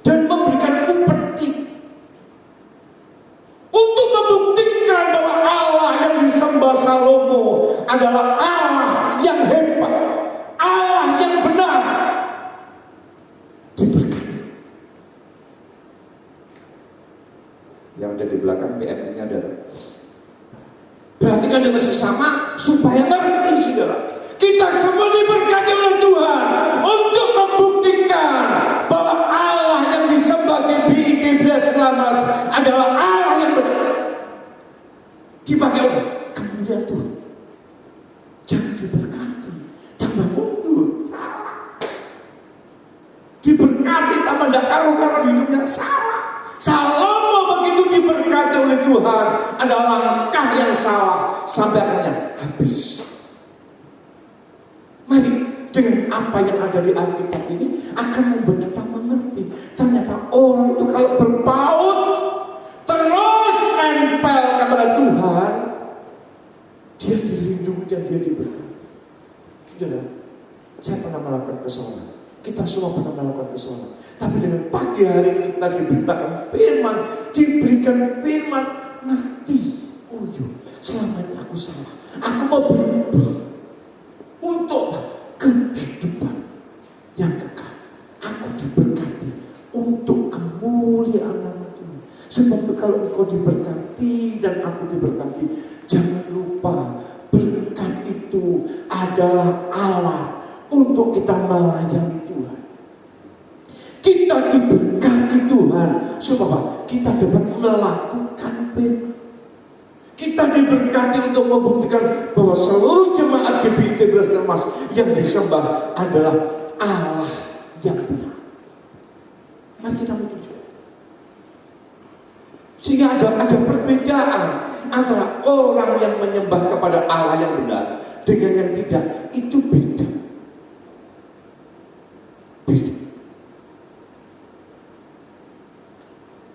dan memberikan upeti untuk membuktikan bahwa Allah yang disembah Salomo adalah Allah yang hebat, Allah yang benar. Diberkati. Yang ada di belakang PM-nya ada. Perhatikan dengan sesama supaya ngerti, saudara. Kita semua diberkati oleh Tuhan untuk membuktikan bahwa Allah yang disembah GBI GBS Kelamas adalah Allah yang benar. Dipakai oleh kemuliaan Tuhan. Jangan diberkati tambah mundur, salah. Diberkati tambah tidak karu-karu hidupnya, salah. Salomo begitu diberkati oleh Tuhan adalah langkah yang salah sampai akhirnya habis. Mari dengan apa yang ada di Alkitab ini akan membuat kita mengerti. Ternyata orang itu kalau berpaut terus nempel kepada Tuhan, dia dilindungi dan dia diberkati. Saudara, saya pernah melakukan kesalahan. Kita semua pernah melakukan kesalahan. Tapi dengan pagi hari ini kita diberitakan firman, diberikan firman, ngerti. Oh iya, selama ini aku salah. Aku mau berubah untuk kehidupan yang kekal. Aku diberkati untuk kemuliaan nama Tuhan. Sebab itu kalau engkau diberkati dan aku diberkati, jangan lupa berkat itu adalah Allah untuk kita melayani Tuhan. Kita diberkati Tuhan supaya kita dapat melakukan firman. Kita diberkati untuk membuktikan bahwa seluruh jemaat GBI Kelamas yang disembah adalah Allah yang benar. Mari kita menuju. Sehingga ada perbedaan antara orang yang menyembah kepada Allah yang benar dengan yang tidak. Itu beda. Beda.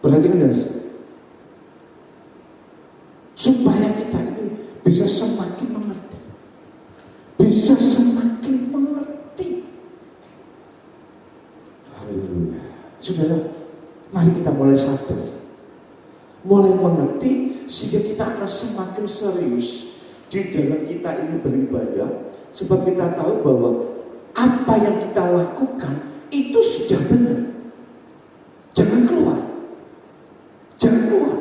Perhatikan guys, supaya kita ini bisa semakin mengerti, bisa semakin mengerti. Haleluya. Saudara, mari kita mulai sadar, mulai mengerti, sehingga kita akan semakin serius di dalam kita ini beribadah. Sebab kita tahu bahwa apa yang kita lakukan itu sudah benar. Jangan keluar. Jangan keluar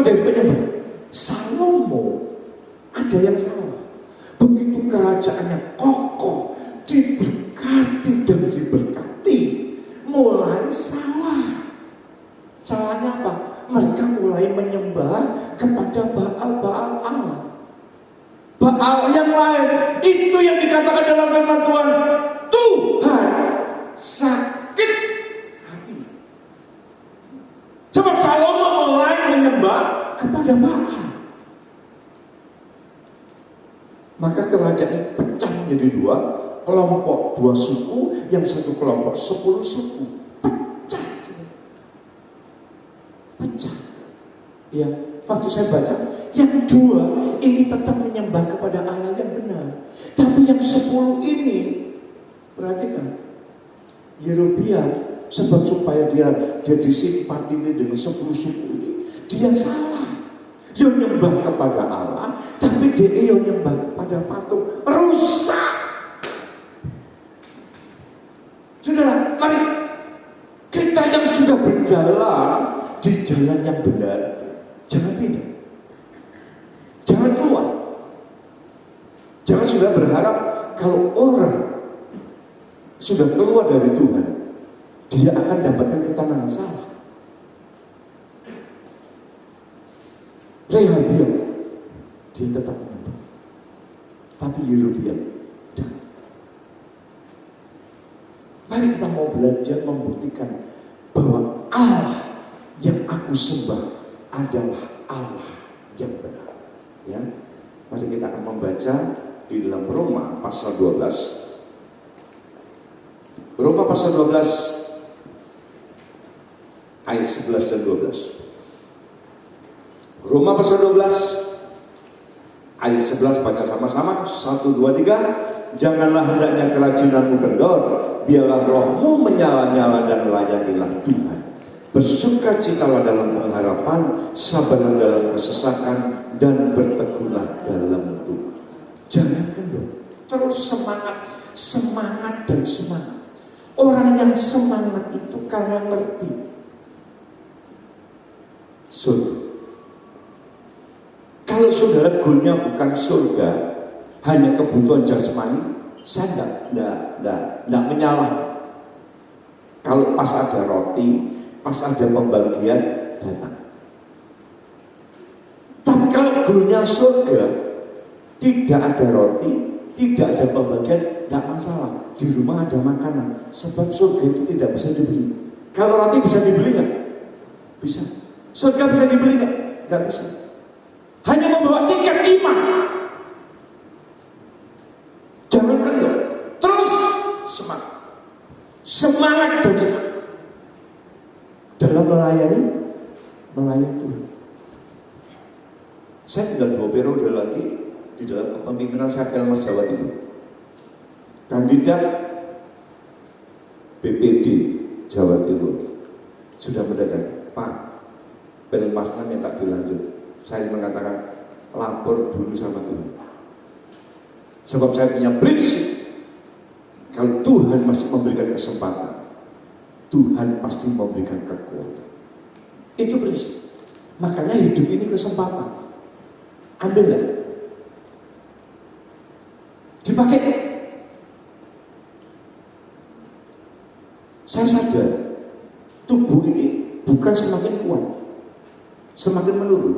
dari penyembah. Salomo ada yang salah. Begitu kerajaannya kokoh, diberkati dan diberkati, mulai salah. Salahnya apa? Mereka mulai menyembah kepada Baal Allah. Baal yang lain. Itu yang dikatakan dalam firman Tuhan. Tuhan sakit hati. Sebab Salomo mulai menyembah kepada Baal. Maka kerajaan ini pecah menjadi dua kelompok, dua suku. Yang satu kelompok 10 suku. Pecah. Ya, waktu saya baca, yang dua ini tetap menyembah kepada Allah yang benar. Tapi yang 10 ini, perhatikan, Yerobeam, sebab supaya dia disimpati dengan 10 suku ini, dia salah. Dia menyembah kepada Allah, tapi dia menyembah kepada patung. Rusak. Saudara, mari kita yang sudah berjalan di jalan yang benar, jangan pindah, jangan keluar. Jangan sudah berharap kalau orang sudah keluar dari Tuhan, dia akan dapatkan ketenangan. Salah. Rehabiam dia tetap menyembah, tapi Yerobeam tidak. Mari kita mau belajar membuktikan bahwa Allah yang aku sembah adalah Allah yang benar. Ya, mari kita akan membaca di dalam Roma pasal 12. Roma pasal 12 ayat 11 dan 12. Roma pasal 12 ayat 11, baca sama-sama. 1, 2, 3. Janganlah hendaknya kerajinanmu kendor, biarlah rohmu menyala-nyala dan layanilah Tuhan. Bersukacitalah dalam pengharapan, sabarlah dalam kesesakan, dan bertekunlah dalam Tuhan. Jangan kendor, terus semangat dan semangat. Orang yang semangat itu karena ngerti surga. Kalau saudara goalnya bukan surga, hanya kebutuhan jasmani, saya tidak menyalah. Kalau pas ada roti, pas ada pembagian, datang. Tapi kalau goalnya surga, tidak ada roti, tidak ada pembagian, tidak masalah. Di rumah ada makanan, sebab surga itu tidak bisa dibeli. Kalau roti bisa dibeli nggak? Bisa. Surga bisa dibeli nggak? Nggak bisa. Hanya membawa tiket iman. Jangan kendor, terus semangat dan semangat dalam melayani Tuhan. Saya tinggal 2 periode lagi di dalam kepemimpinan saya Pelmas Jawa Timur. Kandidat BPD Jawa Timur sudah mendadak, Pak, Pelmasnya minta dilanjut. Saya mengatakan lapor dulu sama Tuhan. Sebab saya punya prinsip, kalau Tuhan masih memberikan kesempatan, Tuhan pasti memberikan kekuatan. Itu prinsip. Makanya hidup ini kesempatan. Ambillah. Dipakai. Saya sadar tubuh ini bukan semakin kuat, semakin menurun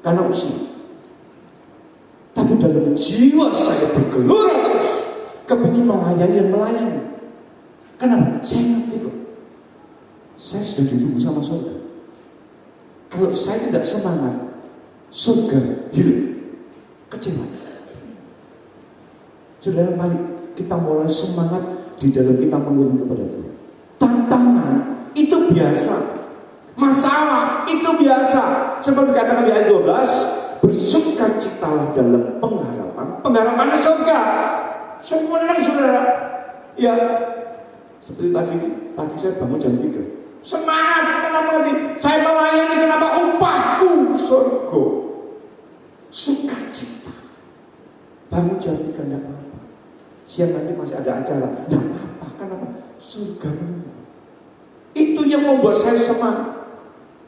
karena usia. Tapi dalam jiwa saya bergelora terus, kepingin melayani dan melayani. Kenapa? Saya ngerti kok. saya sudah ditunggu sama surga. Kalau saya tidak semangat, surga hilang, kecewa. Saudara, mari kita mulai semangat di dalam kita mengiring kepada Tuhan. Tantangan itu biasa, masalah itu biasa. Seperti dikatakan di ayat 12, bersukacitalah dalam pengharapan. Pengharapannya surga. Semua senang, saudara. Ya, seperti tadi saya bangun jam 3. Semangat, kenapa nanti saya melayani, kenapa upahku surga. Sukacita. Bangun jam 3 tidak apa-apa. Siang nanti masih ada acara, tidak apa-apa. Kenapa? Surga. Itu yang membuat saya semangat.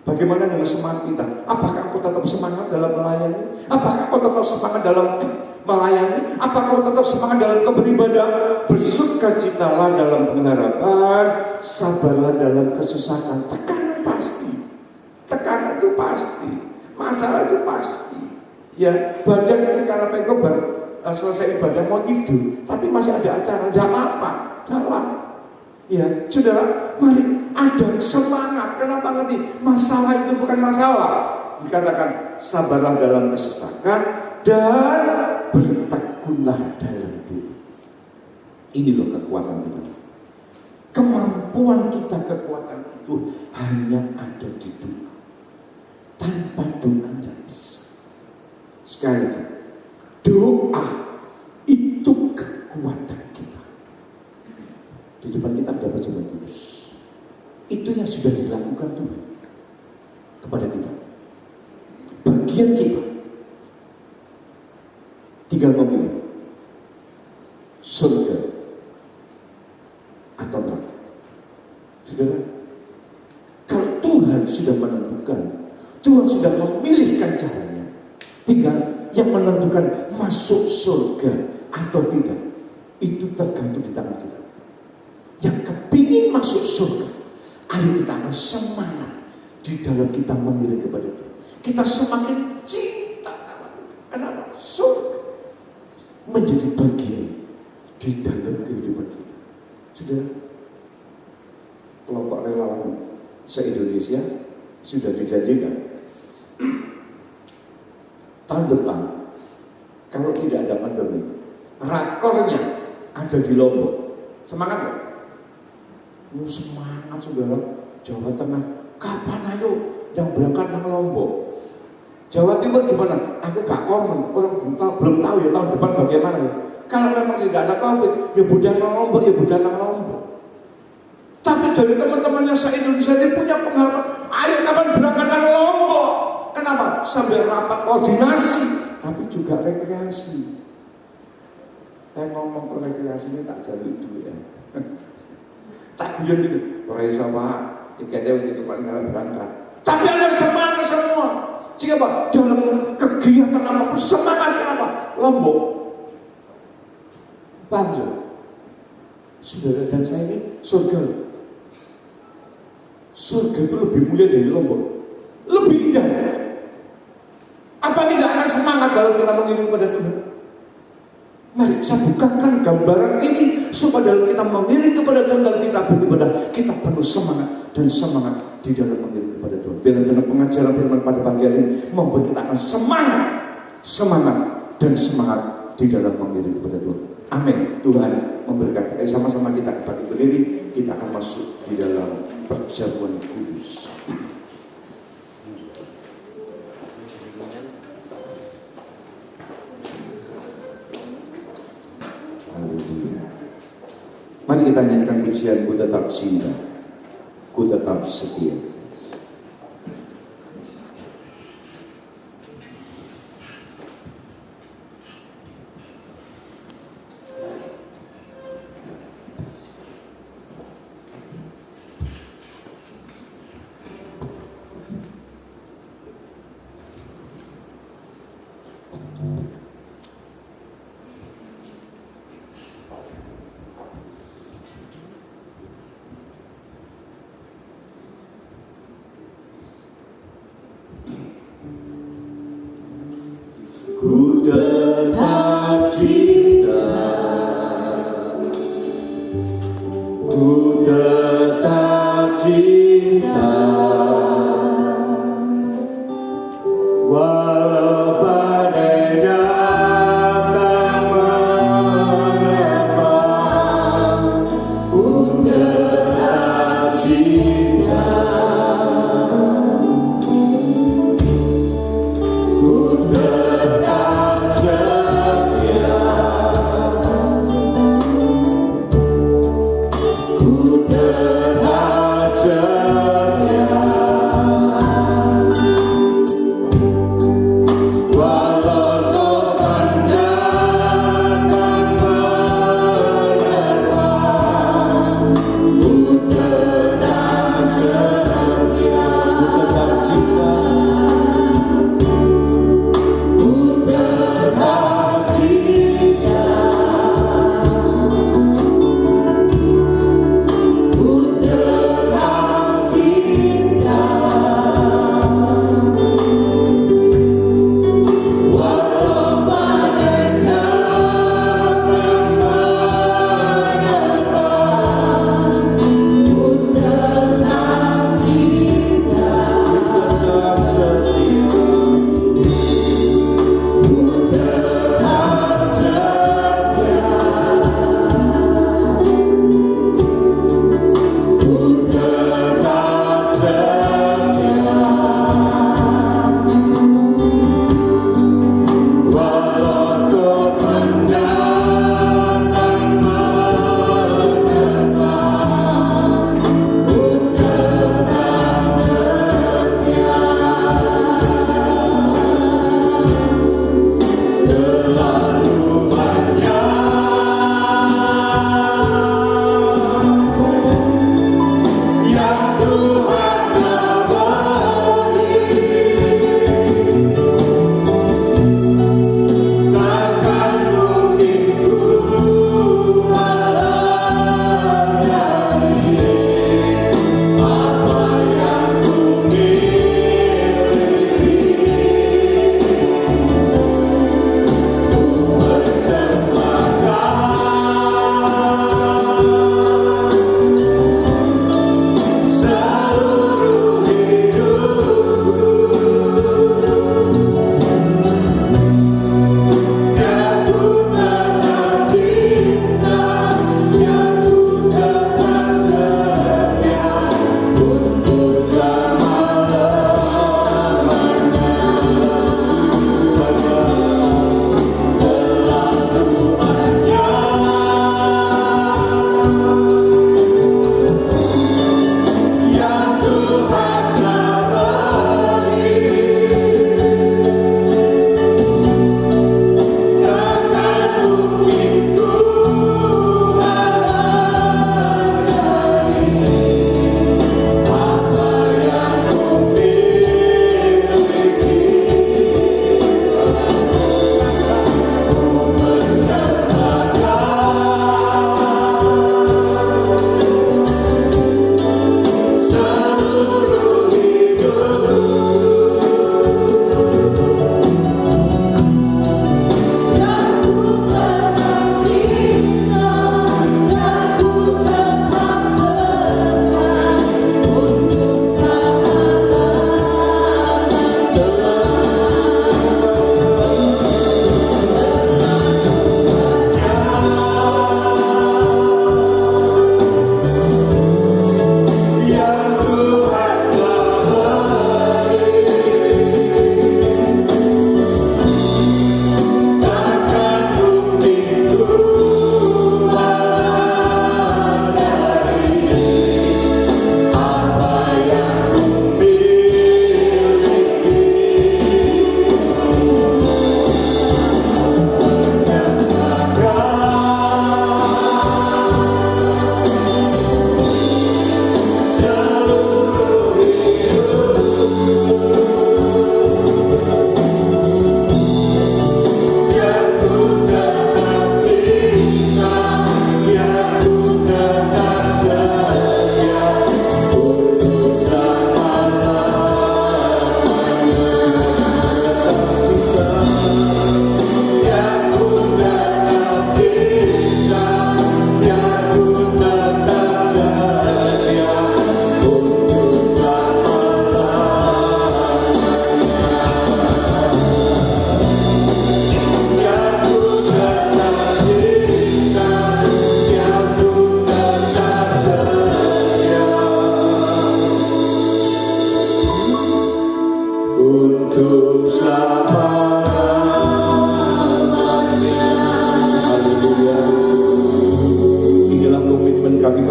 Bagaimana dengan semangat kita? Apakah kau tetap semangat dalam melayani? Apakah kau tetap semangat dalam melayani? Apakah kau tetap semangat dalam beribadah? Bersukacitalah dalam pengharapan, sabarlah dalam kesusahan. Tekanan pasti, tekanan itu pasti, masalah itu pasti. Ya, badan ini karena pengobat, selesai ibadah mau tidur, tapi masih ada acara, tidak apa-apa, jalan. Ya, saudara, mari ada semangat. Kenapa nanti masalah itu bukan masalah? Dikatakan sabarlah dalam kesesakan dan bertekunlah dalam doa. Ini loh kekuatan kita. Kemampuan kita, kekuatan itu hanya ada di doa. Tanpa doa tidak bisa. Sekali lagi, doa itu kekuatan kita. Di depan kita ada perjamuan kudus. Itu yang sudah dilakukan Tuhan kepada kita. Bagian kita tinggal memilih surga atau neraka. Saudara, kalau Tuhan sudah menentukan, Tuhan sudah memilihkan caranya, tinggal yang menentukan masuk surga atau tidak, itu tergantung di tangan kita. Yang kepingin masuk surga, ayo kita akan semangat di dalam kita memilih kepada Tuhan. Kita semakin cinta. Kenapa? Surga menjadi bagian di dalam kehidupan kita. Saudara, kelompok relawan se-Indonesia sudah dijanjikan tahun depan, kalau tidak ada pandemi, rakornya ada di Lombok. Semangat gak? Semangat, saudara. Jawa Tengah, kapan ayo yang berangkat ke Lombok? Jawa Timur gimana? Aku gak komen, orang belum tahu ya tahun depan bagaimana ya. Kalau memang tidak ada COVID, ya budaya Lombok, ya budaya Lombok. Tapi dari teman-teman yang se-Indonesia ini punya pengharapan, ayo kapan berangkat ke Lombok? Kenapa? Sambil rapat koordinasi, tapi juga rekreasi. Saya ngomong ke rekreasi ini tak jadi duit ya. Tak guyon gitu, orang sama, tiketnya harus ditumpang kalau berangkat. Tapi ada semangat semua. Sehingga apa? Dalam kegiatan apapun semangat. Kenapa? Lombok. Banjir. Saudara dan saya ini surga. Surga itu lebih mulia dari Lombok. Lebih indah. Apa tidak akan semangat dalam kita mengiring kepada Tuhan? Mari saya bukakan gambaran ini supaya dalam kita mengiring kepada Tuhan dan kita beribadah, kita penuh semangat dan semangat di dalam mengiring kepada Tuhan. Bila dalam pengajaran firman pada pagi hari ini membuat kita akan semangat dan semangat di dalam mengiring kepada Tuhan. Amin. Tuhan memberkati. Sama-sama kita bagi berdiri, kita akan masuk di dalam perjamuan kudus. Mari kita nyanyikan pujian Ku Tetap Cinta, Ku Tetap Setia.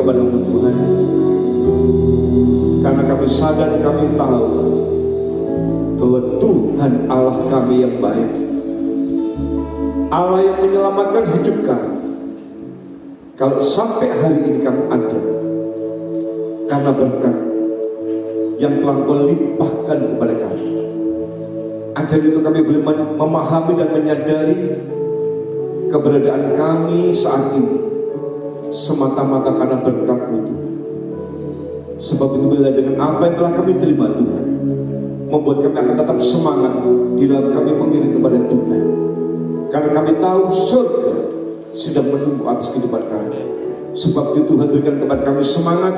kepada-Mu Tuhan. Karena kami sadar, kami tahu bahwa Tuhan Allah kami yang baik, Allah yang menyelamatkan hidup kami. Kalau sampai hari ini kami ada, karena berkat yang telah Kau limpahkan kepada kami. Ajar itu kami boleh memahami dan menyadari keberadaan kami saat ini semata-mata karena berkat-Mu Tuhan. Sebab itu bila dengan apa yang telah kami terima Tuhan, membuat kami akan tetap semangat di dalam kami mengiring kepada Tuhan. Karena kami tahu surga sedang menunggu atas kehidupan kami. Sebab itu Tuhan berikan kepada kami semangat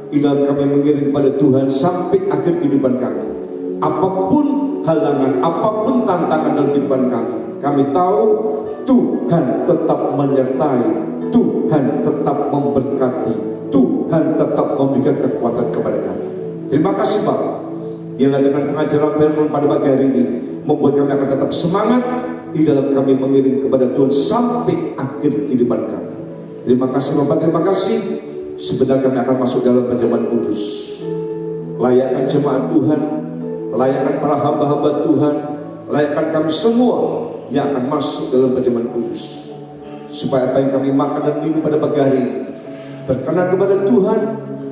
di dalam kami mengiring kepada Tuhan sampai akhir kehidupan kami. Apapun halangan, apapun tantangan dalam kehidupan kami tahu Tuhan tetap menyertai, Tuhan tetap memberkati, Tuhan tetap memberikan kekuatan kepada kami. Terima kasih Bapak. Biarlah dengan pengajaran firman pada pagi hari ini membuat kami akan tetap semangat di dalam kami mengiring kepada Tuhan sampai akhir kehidupan kami. Terima kasih Bapak, terima kasih. Sebentar kami akan masuk dalam perjamuan kudus. Layakkan jemaat Tuhan, layakkan para hamba-hamba Tuhan, layakkan kami semua yang akan masuk dalam perjamuan kudus, supaya apa yang kami makan dan minum pada pagi hari ini berkenan kepada Tuhan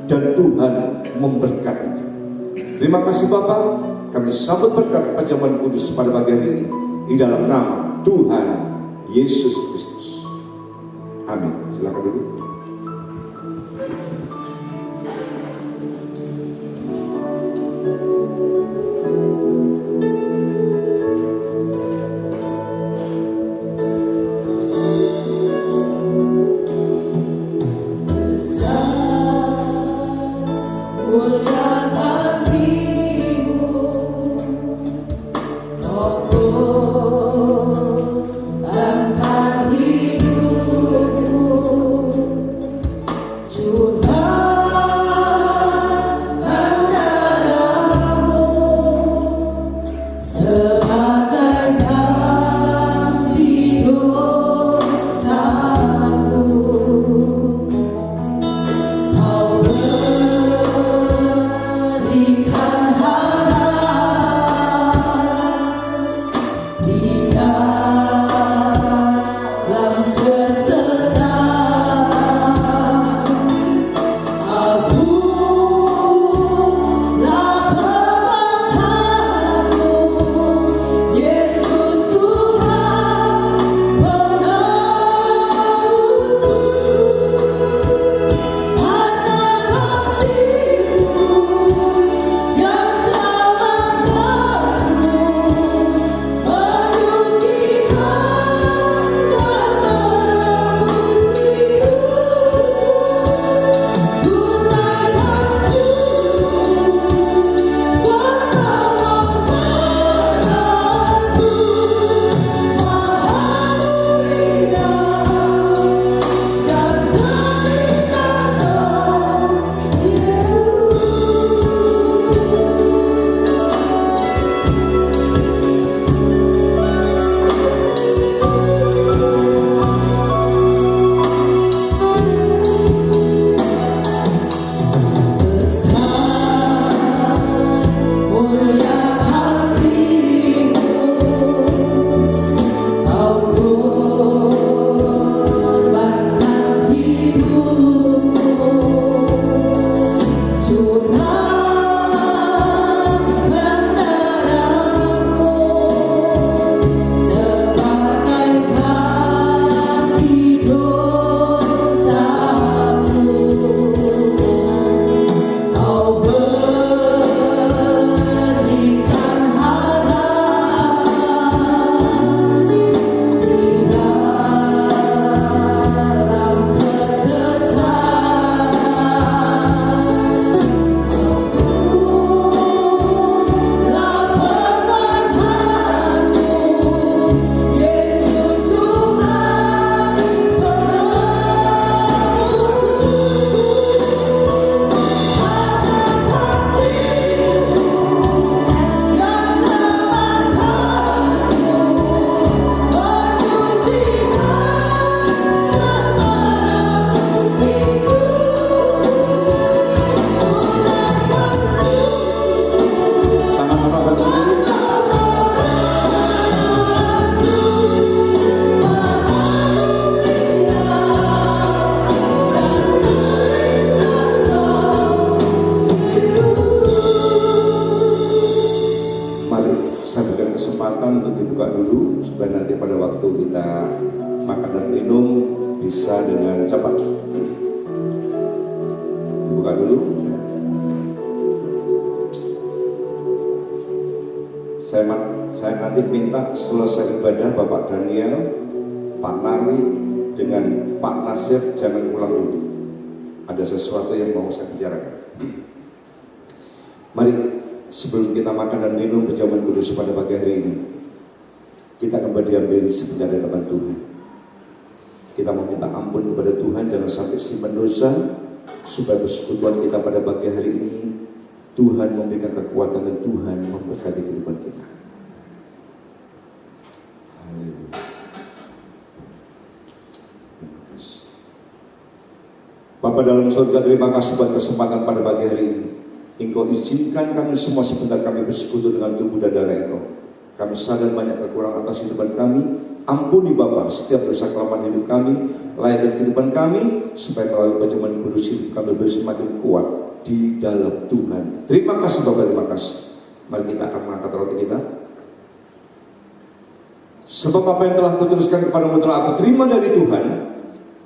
dan Tuhan memberkati. Terima kasih Bapak, kami sambut berkat perjamuan kudus pada pagi hari ini di dalam nama Tuhan Yesus Kristus. Amin. Silakan duduk. Tuhan bisa dengan cepat. Buka dulu. Saya nanti minta selesai ibadah Bapak Daniel, Pak Nari dengan Pak Nasir jangan pulang dulu. Ada sesuatu yang mau saya bicarakan. Mari sebelum kita makan dan minum perjamuan kudus pada pagi hari ini, kita akan berdiam diri sebentar di depan Tuhan. Kita meminta ampun kepada Tuhan, jangan sampai simpan dosa, supaya persekutuan kita pada pagi hari ini Tuhan memberikan kekuatan dan Tuhan memberkati kehidupan kita. Haleluya. Bapa dalam surga, terima kasih buat kesempatan pada pagi hari ini. Engkau izinkan kami semua sebentar kami bersekutu dengan tubuh dan darah Engkau. Kami sadar banyak kekurangan atas kehidupan kami. Ampuni Bapa setiap dosa kelemahan hidup kami, layakkan kehidupan kami, supaya melalui perjamuan kudus hidup kami semakin kuat di dalam Tuhan. Terima kasih Bapak, terima kasih. Mari kita akan mengangkat roti kita. Sebab apa yang telah kuteruskan kepadamu telah aku terima dari Tuhan,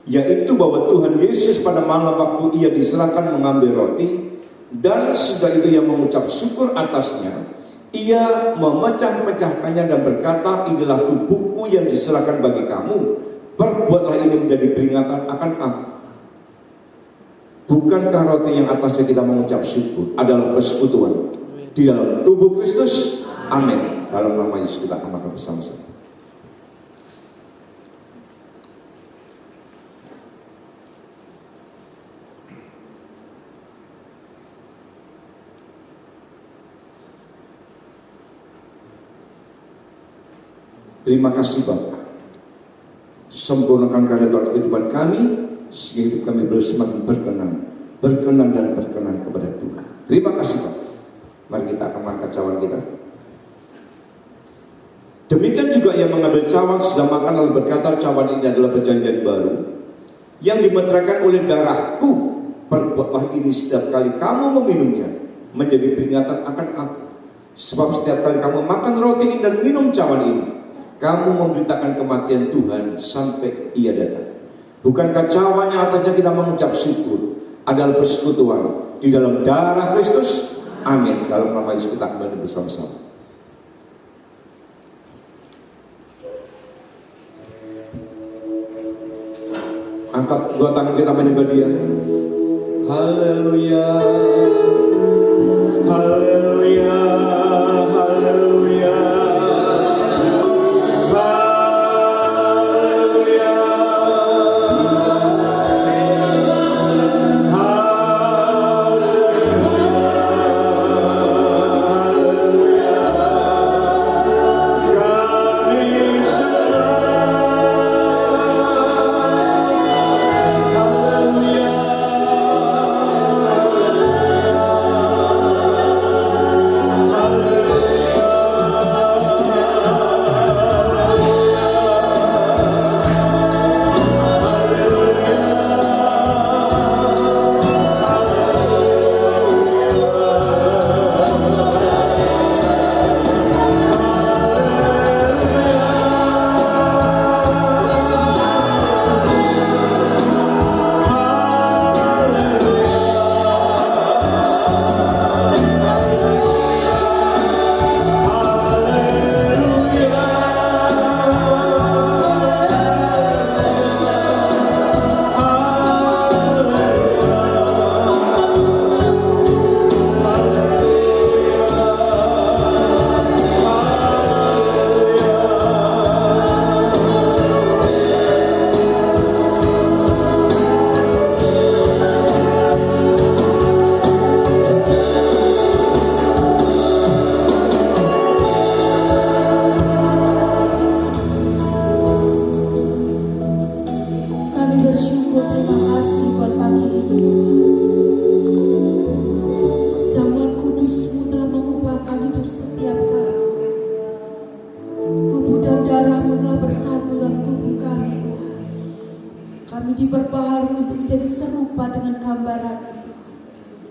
yaitu bahwa Tuhan Yesus pada malam waktu ia diserahkan mengambil roti, dan sudah itu ia mengucap syukur atasnya, ia memecah-mecahkannya dan berkata, inilah tubuhku yang diserahkan bagi kamu, perbuatlah ini menjadi peringatan akan aku. Bukankah roti yang atasnya kita mengucap syukur adalah persekutuan di dalam tubuh Kristus? Amin. Dalam nama Yesus kita akan makan bersama-sama. Terima kasih Bapa, sempurnakan karya Tuhan kehidupan kami, sehingga hidup kami semakin berkenan dan berkenan kepada Tuhan. Terima kasih Bapa. Mari kita akan mengangkat cawan kita. Demikian juga ia mengambil cawan sudah makan lalu berkata, cawan ini adalah perjanjian baru yang dimeteraikan oleh darahku. Perbuatlah ini setiap kali kamu meminumnya menjadi peringatan akan aku. Sebab setiap kali kamu makan roti ini dan minum cawan ini, kamu memberitakan kematian Tuhan sampai ia datang. Bukankah cawan yang atasnya kita mengucap syukur adalah persekutuan di dalam darah Kristus? Amin. Dalam nama Yesus kita kembali bersama-sama. Angkat dua tangan kita menyembah Dia. Haleluya. Haleluya. Haleluya.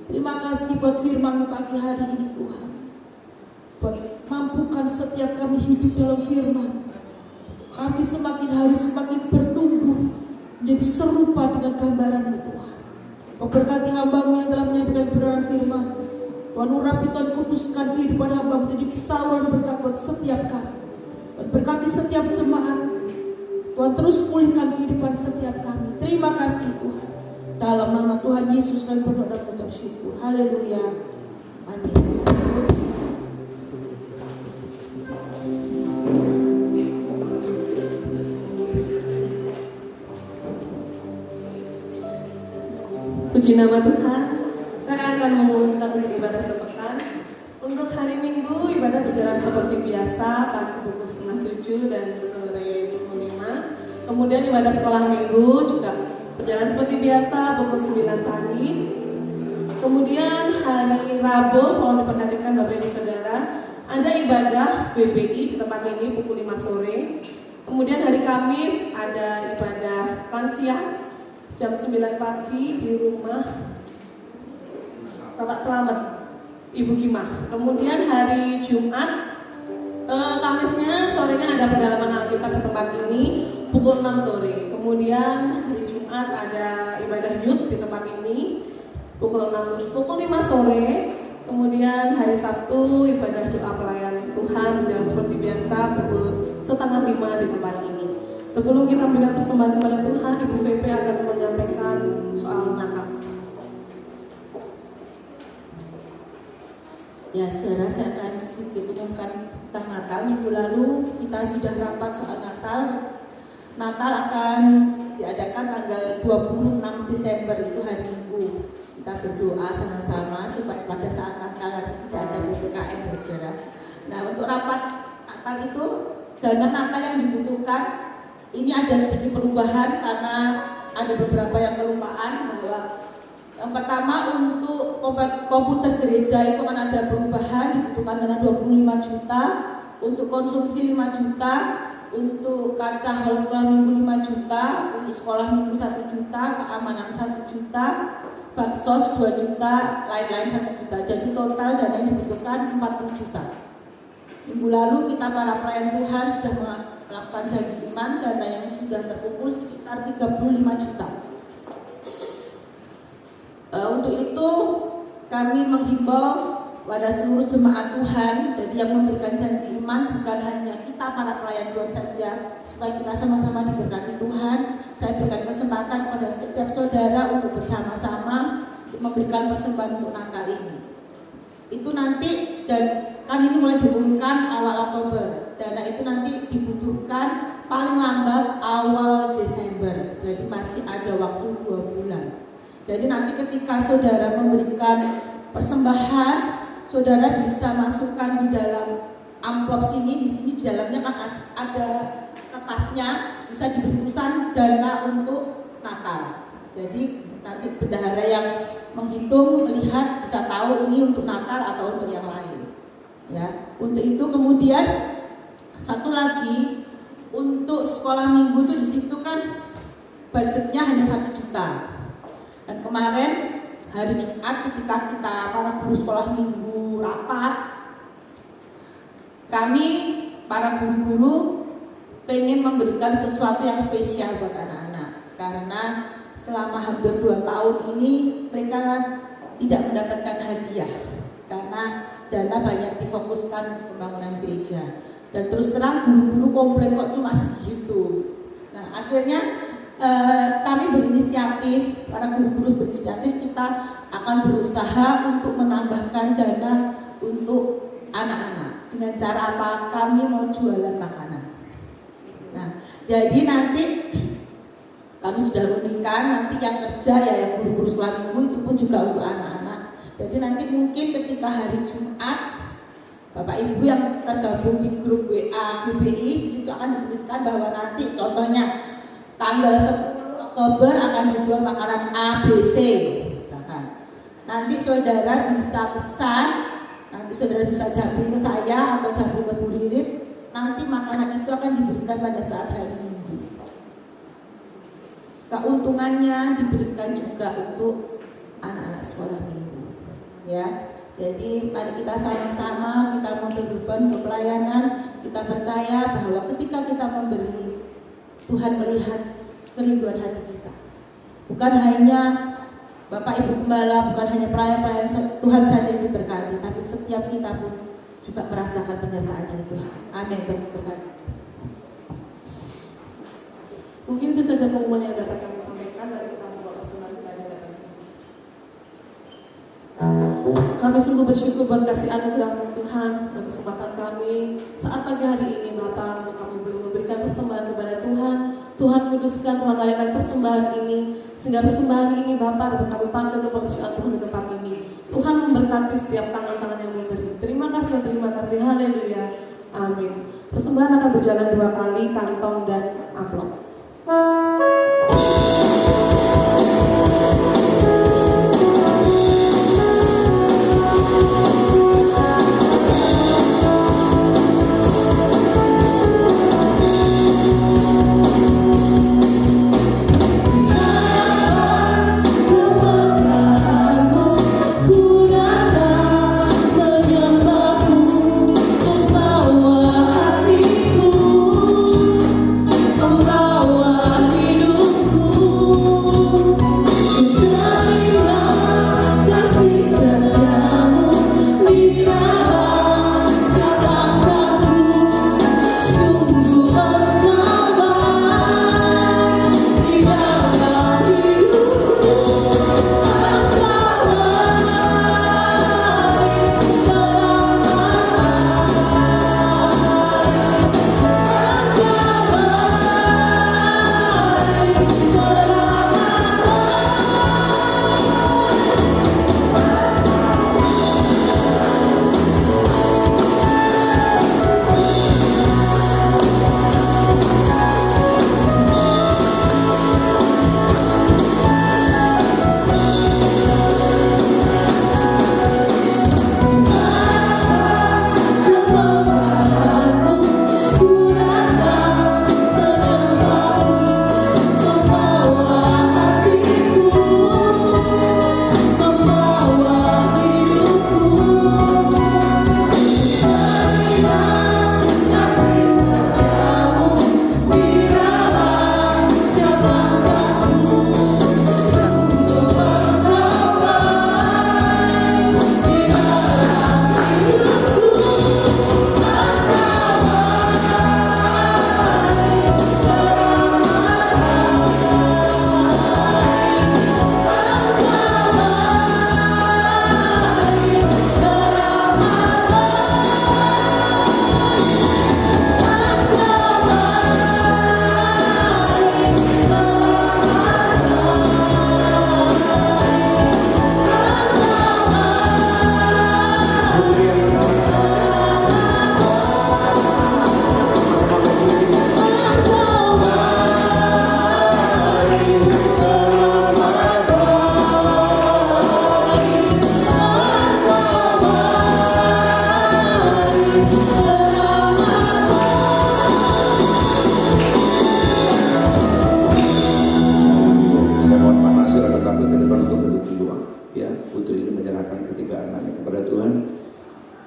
Terima kasih buat firman pagi hari ini Tuhan. Buat mampukan setiap kami hidup dalam firman. Kami semakin hari semakin bertumbuh menjadi serupa dengan gambaran-Mu Tuhan. Memberkati hamba-Mu yang telah menyampaikan kebenaran firman. Tuhan urapi, Tuhan kuduskan kehidupan hamba menjadi saluran berkat buat setiap kami. Tuhan berkati setiap jemaat. Tuhan terus pulihkan kehidupan setiap kami. Terima kasih Tuhan. Dalam nama Tuhan Yesus kami berdoa dan mengucap syukur. Haleluya. Amin. Puji nama Tuhan. Saya akan mengumumkan untuk ibadah sepekan. Untuk hari Minggu ibadah berjalan seperti biasa, pagi pukul 6:30 dan sore pukul 5. Kemudian ibadah sekolah Minggu juga berjalan seperti biasa pukul 9 pagi. Kemudian hari Rabu mohon diperhatikan Bapak Ibu Saudara, ada ibadah BPI di tempat ini pukul 5 sore. Kemudian hari Kamis ada ibadah lansia jam 9 pagi di rumah Bapak Selamat Ibu Kimah. Kemudian hari Jumat Kamisnya sorenya ada pendalaman Alkitab ke tempat ini pukul 6 sore. Kemudian hari Jumat ada ibadah youth di tempat ini pukul 5 sore. Kemudian hari Sabtu ibadah doa pelayanan Tuhan berjalan seperti biasa pukul 4:30 di tempat ini. Sebelum kita memberikan persembahan kepada Tuhan, Ibu VP akan menyampaikan soal Natal. Ya, saudara, saya akan sedikit umumkan tentang Natal. Minggu lalu kita sudah rapat soal Natal. Natal akan diadakan tanggal 26 Desember itu hari Minggu. Kita berdoa sama-sama supaya pada saat Natal tidak ada PPKM, saudara. Nah, untuk rapat Natal itu dana Natal yang dibutuhkan ini ada sedikit perubahan karena ada beberapa yang kelupaan bahwa yang pertama untuk komputer gereja itu kan ada perubahan, dibutuhkan dana 25 juta, untuk konsumsi 5 juta, untuk kaca hal sekolah minggu 5 juta, untuk sekolah minggu 1 juta, keamanan 1 juta, baksos 2 juta, lain-lain 1 juta. Jadi total dana yang dibutuhkan 40 juta. Minggu lalu kita para pelayan Tuhan sudah melakukan janji iman, dana yang sudah terkumpul sekitar 35 juta. Untuk itu kami menghimbau pada seluruh jemaat Tuhan, jadi yang memberikan janji iman bukan hanya kita para pelayan Tuhan saja, supaya kita sama-sama diberkati Tuhan. Saya berikan kesempatan kepada setiap saudara untuk bersama-sama memberikan persembahan untuk Natal ini. Itu nanti, dan kan ini mulai diumumkan awal Oktober. Dana itu nanti dibutuhkan paling lambat awal Desember. Jadi masih ada waktu 2 bulan. Jadi nanti ketika saudara memberikan persembahan, saudara bisa masukkan di dalam amplop sini. Di sini di dalamnya kan ada kertasnya, bisa diberi tulisan dana untuk Natal. Jadi nanti bendahara yang menghitung, melihat, bisa tahu ini untuk Natal atau untuk yang lain. Ya, untuk itu kemudian satu lagi untuk sekolah minggu itu di situ kan budgetnya hanya 1 juta. Dan kemarin hari Jumat ketika kita para guru sekolah minggu rapat, kami para guru-guru pengen memberikan sesuatu yang spesial buat anak-anak, karena selama hampir 2 tahun ini mereka tidak mendapatkan hadiah karena dana banyak difokuskan pembangunan gereja. Dan terus terang guru-guru komplain kok cuma segitu. Nah akhirnya kami berinisiatif, para guru-guru berinisiatif, kita akan berusaha untuk menambahkan dana untuk anak-anak. Dengan cara apa? Kami mau jualan makanan. Nah jadi nanti kami sudah rutinkan, nanti yang kerja ya yang guru-guru sekolah minggu itu pun juga untuk anak-anak. Jadi nanti mungkin ketika hari Jumat, Bapak Ibu yang tergabung di grup WA GBI, di situ akan dituliskan bahwa nanti contohnya tanggal 10 Oktober akan dijual makanan ABC, misalkan. Nanti saudara bisa pesan, nanti saudara bisa jabung ke saya atau jabung ke Bu Lilit, nanti makanan itu akan diberikan pada saat hari Minggu. Keuntungannya diberikan juga untuk anak-anak sekolah minggu, ya. Jadi mari kita sama-sama kita memberi beban ke pelayanan. Kita percaya bahwa ketika kita memberi, Tuhan melihat kerinduan hati kita. Bukan hanya Bapak Ibu Gembala, bukan hanya pelayan-pelayan Tuhan saja yang diberkati, tapi setiap kita pun juga merasakan penyertaan dari Tuhan. Amin. Berkati. Mungkin itu saja pengumuman yang dapat kami sampaikan dari kita membawa persembahan kepada Kami sungguh bersyukur buat kasih anugerah Tuhan dan kesempatan kami saat pagi hari ini Bapak, kami belum memberikan persembahan kepada Tuhan. Tuhan kuduskan, Tuhan layakan persembahan ini, sehingga persembahan ini Bapak dapat kami pakai untuk pekerjaan Tuhan di tempat ini. Tuhan memberkati setiap tangan-tangan yang memberi. Terima kasih, haleluya, amin. Persembahan akan berjalan 2 kali, kantong dan amplop.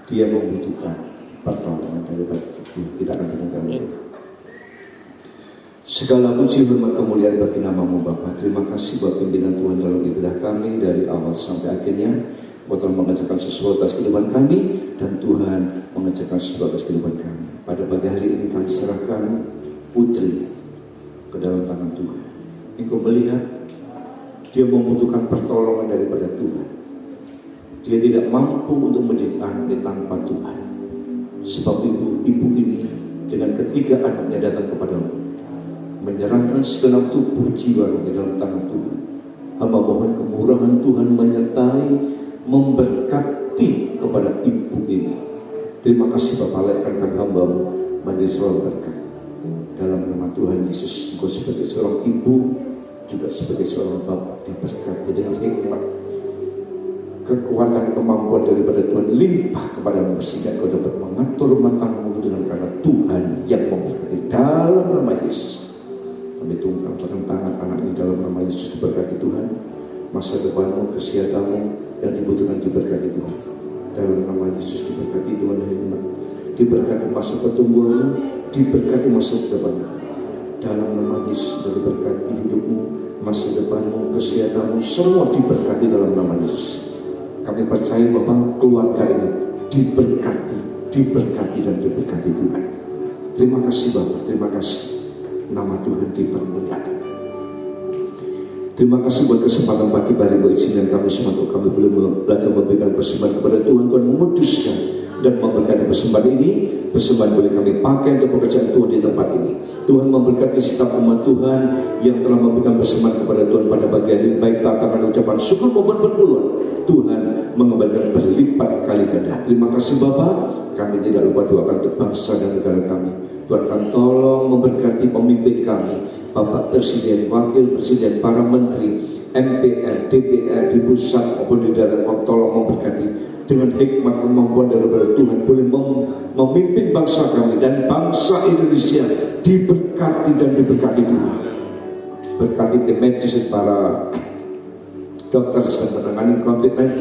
Dia membutuhkan pertolongan daripada itu. Kita akan dengarkan. Segala puji hormat kemuliaan bagi namamu Bapa. Terima kasih buat pimpinan Tuhan dalam ibadah kami dari awal sampai akhirnya. Kau telah mengerjakan sesuatu atas kehidupan kami dan Tuhan mengerjakan sesuatu atas kehidupan kami. Pada pagi hari ini kami serahkan Putri ke dalam tangan Tuhan. Engkau melihat dia membutuhkan pertolongan daripada Tuhan. Dia tidak mampu untuk menjadi anak tanpa Tuhan. Sebab ibu ini dengan ketiga anaknya datang kepadamu, menyerahkan segenap tubuh jiwanya dalam tangan Tuhan. Hamba mohon kemurahan Tuhan menyertai, memberkati kepada ibu ini. Terima kasih Bapak, layakan kami hamba-Mu menjadi selalu berkat. Dalam nama Tuhan Yesus, Engkau sebagai seorang ibu, juga sebagai seorang bapak diberkati dengan hikmat, kekuatan, kemampuan daripada Tuhan limpah kepadamu sehingga kau dapat mengatur rumah tanggamu dengan karena Tuhan yang memberkati. Dalam nama Yesus kami tunggu tangan anak ini, dalam nama Yesus diberkati Tuhan. Masa depanmu, kesehatanmu yang dibutuhkan diberkati Tuhan. Dalam nama Yesus diberkati Tuhan, hikmat, diberkati masa pertumbuhanmu, diberkati masa depanmu. Dalam nama Yesus diberkati hidupmu, masa depanmu, kesehatanmu, semua diberkati dalam nama Yesus. Kami percaya Bapak, keluarga ini diberkati dan diberkati Tuhan. Terima kasih Bapak, terima kasih. Nama Tuhan dipermuliakan. Terima kasih buat kesempatan pagi hari izinkan kami semua untuk kami boleh belajar memberikan persembahan kepada Tuhan. Tuhan memuduskan dan memberkati persembahan ini. Persembahan boleh kami pakai untuk pekerjaan Tuhan di tempat ini. Tuhan memberkati setiap umat Tuhan yang telah memberikan persembahan kepada Tuhan pada pagi hari, baik katakan ucapan syukur maupun berpuluhan. Tuhan mengembalikan berlipat kali ganda. Terima kasih Bapak. Kami tidak lupa doakan untuk bangsa dan negara kami. Tuhan akan tolong memberkati pemimpin kami, Bapak Presiden, Wakil Presiden, para Menteri, MPR, DPR di pusat maupun di daerah. Tolong memberkati dengan hikmat kemampuan daripada Tuhan boleh memimpin bangsa kami dan bangsa Indonesia diberkati dan diberkati Tuhan. Berkati tim medis para dokter yang menangani COVID-19.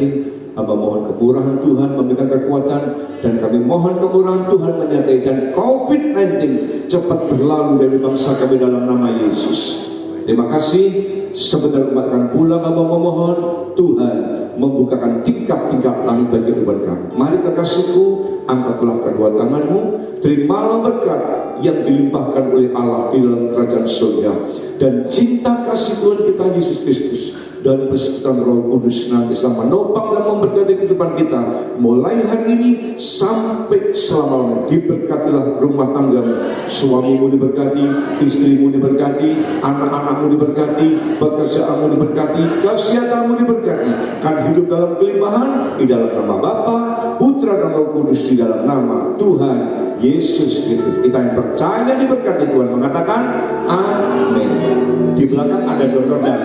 Hamba mohon kemurahan Tuhan memberikan kekuatan, dan kami mohon kemurahan Tuhan menyertai dan COVID-19 cepat berlalu dari bangsa kami dalam nama Yesus. Terima kasih. Sebentar umat akan pulang, hamba memohon Tuhan membukakan tingkap-tingkap langit bagi kehidupan kami. Mari kekasihku, angkatlah kedua tanganmu, terimalah berkat yang dilimpahkan oleh Allah di dalam kerajaan surga, dan cinta kasih Tuhan kita Yesus Kristus dan persekutuan Roh Kudus nanti sama menopang dan memberkati kehidupan kita mulai hari ini sampai selama-lamanya. Diberkatilah rumah tanggamu, suamimu diberkati, istrimu diberkati, anak-anakmu diberkati, pekerjaanmu diberkati, kesehatanmu diberkati, kan hidup dalam kelimpahan di dalam nama Bapa, Putra dan Roh Kudus, di dalam nama Tuhan Yesus Kristus. Kita yang percaya diberkati Tuhan mengatakan amin. Di belakang ada dokter dan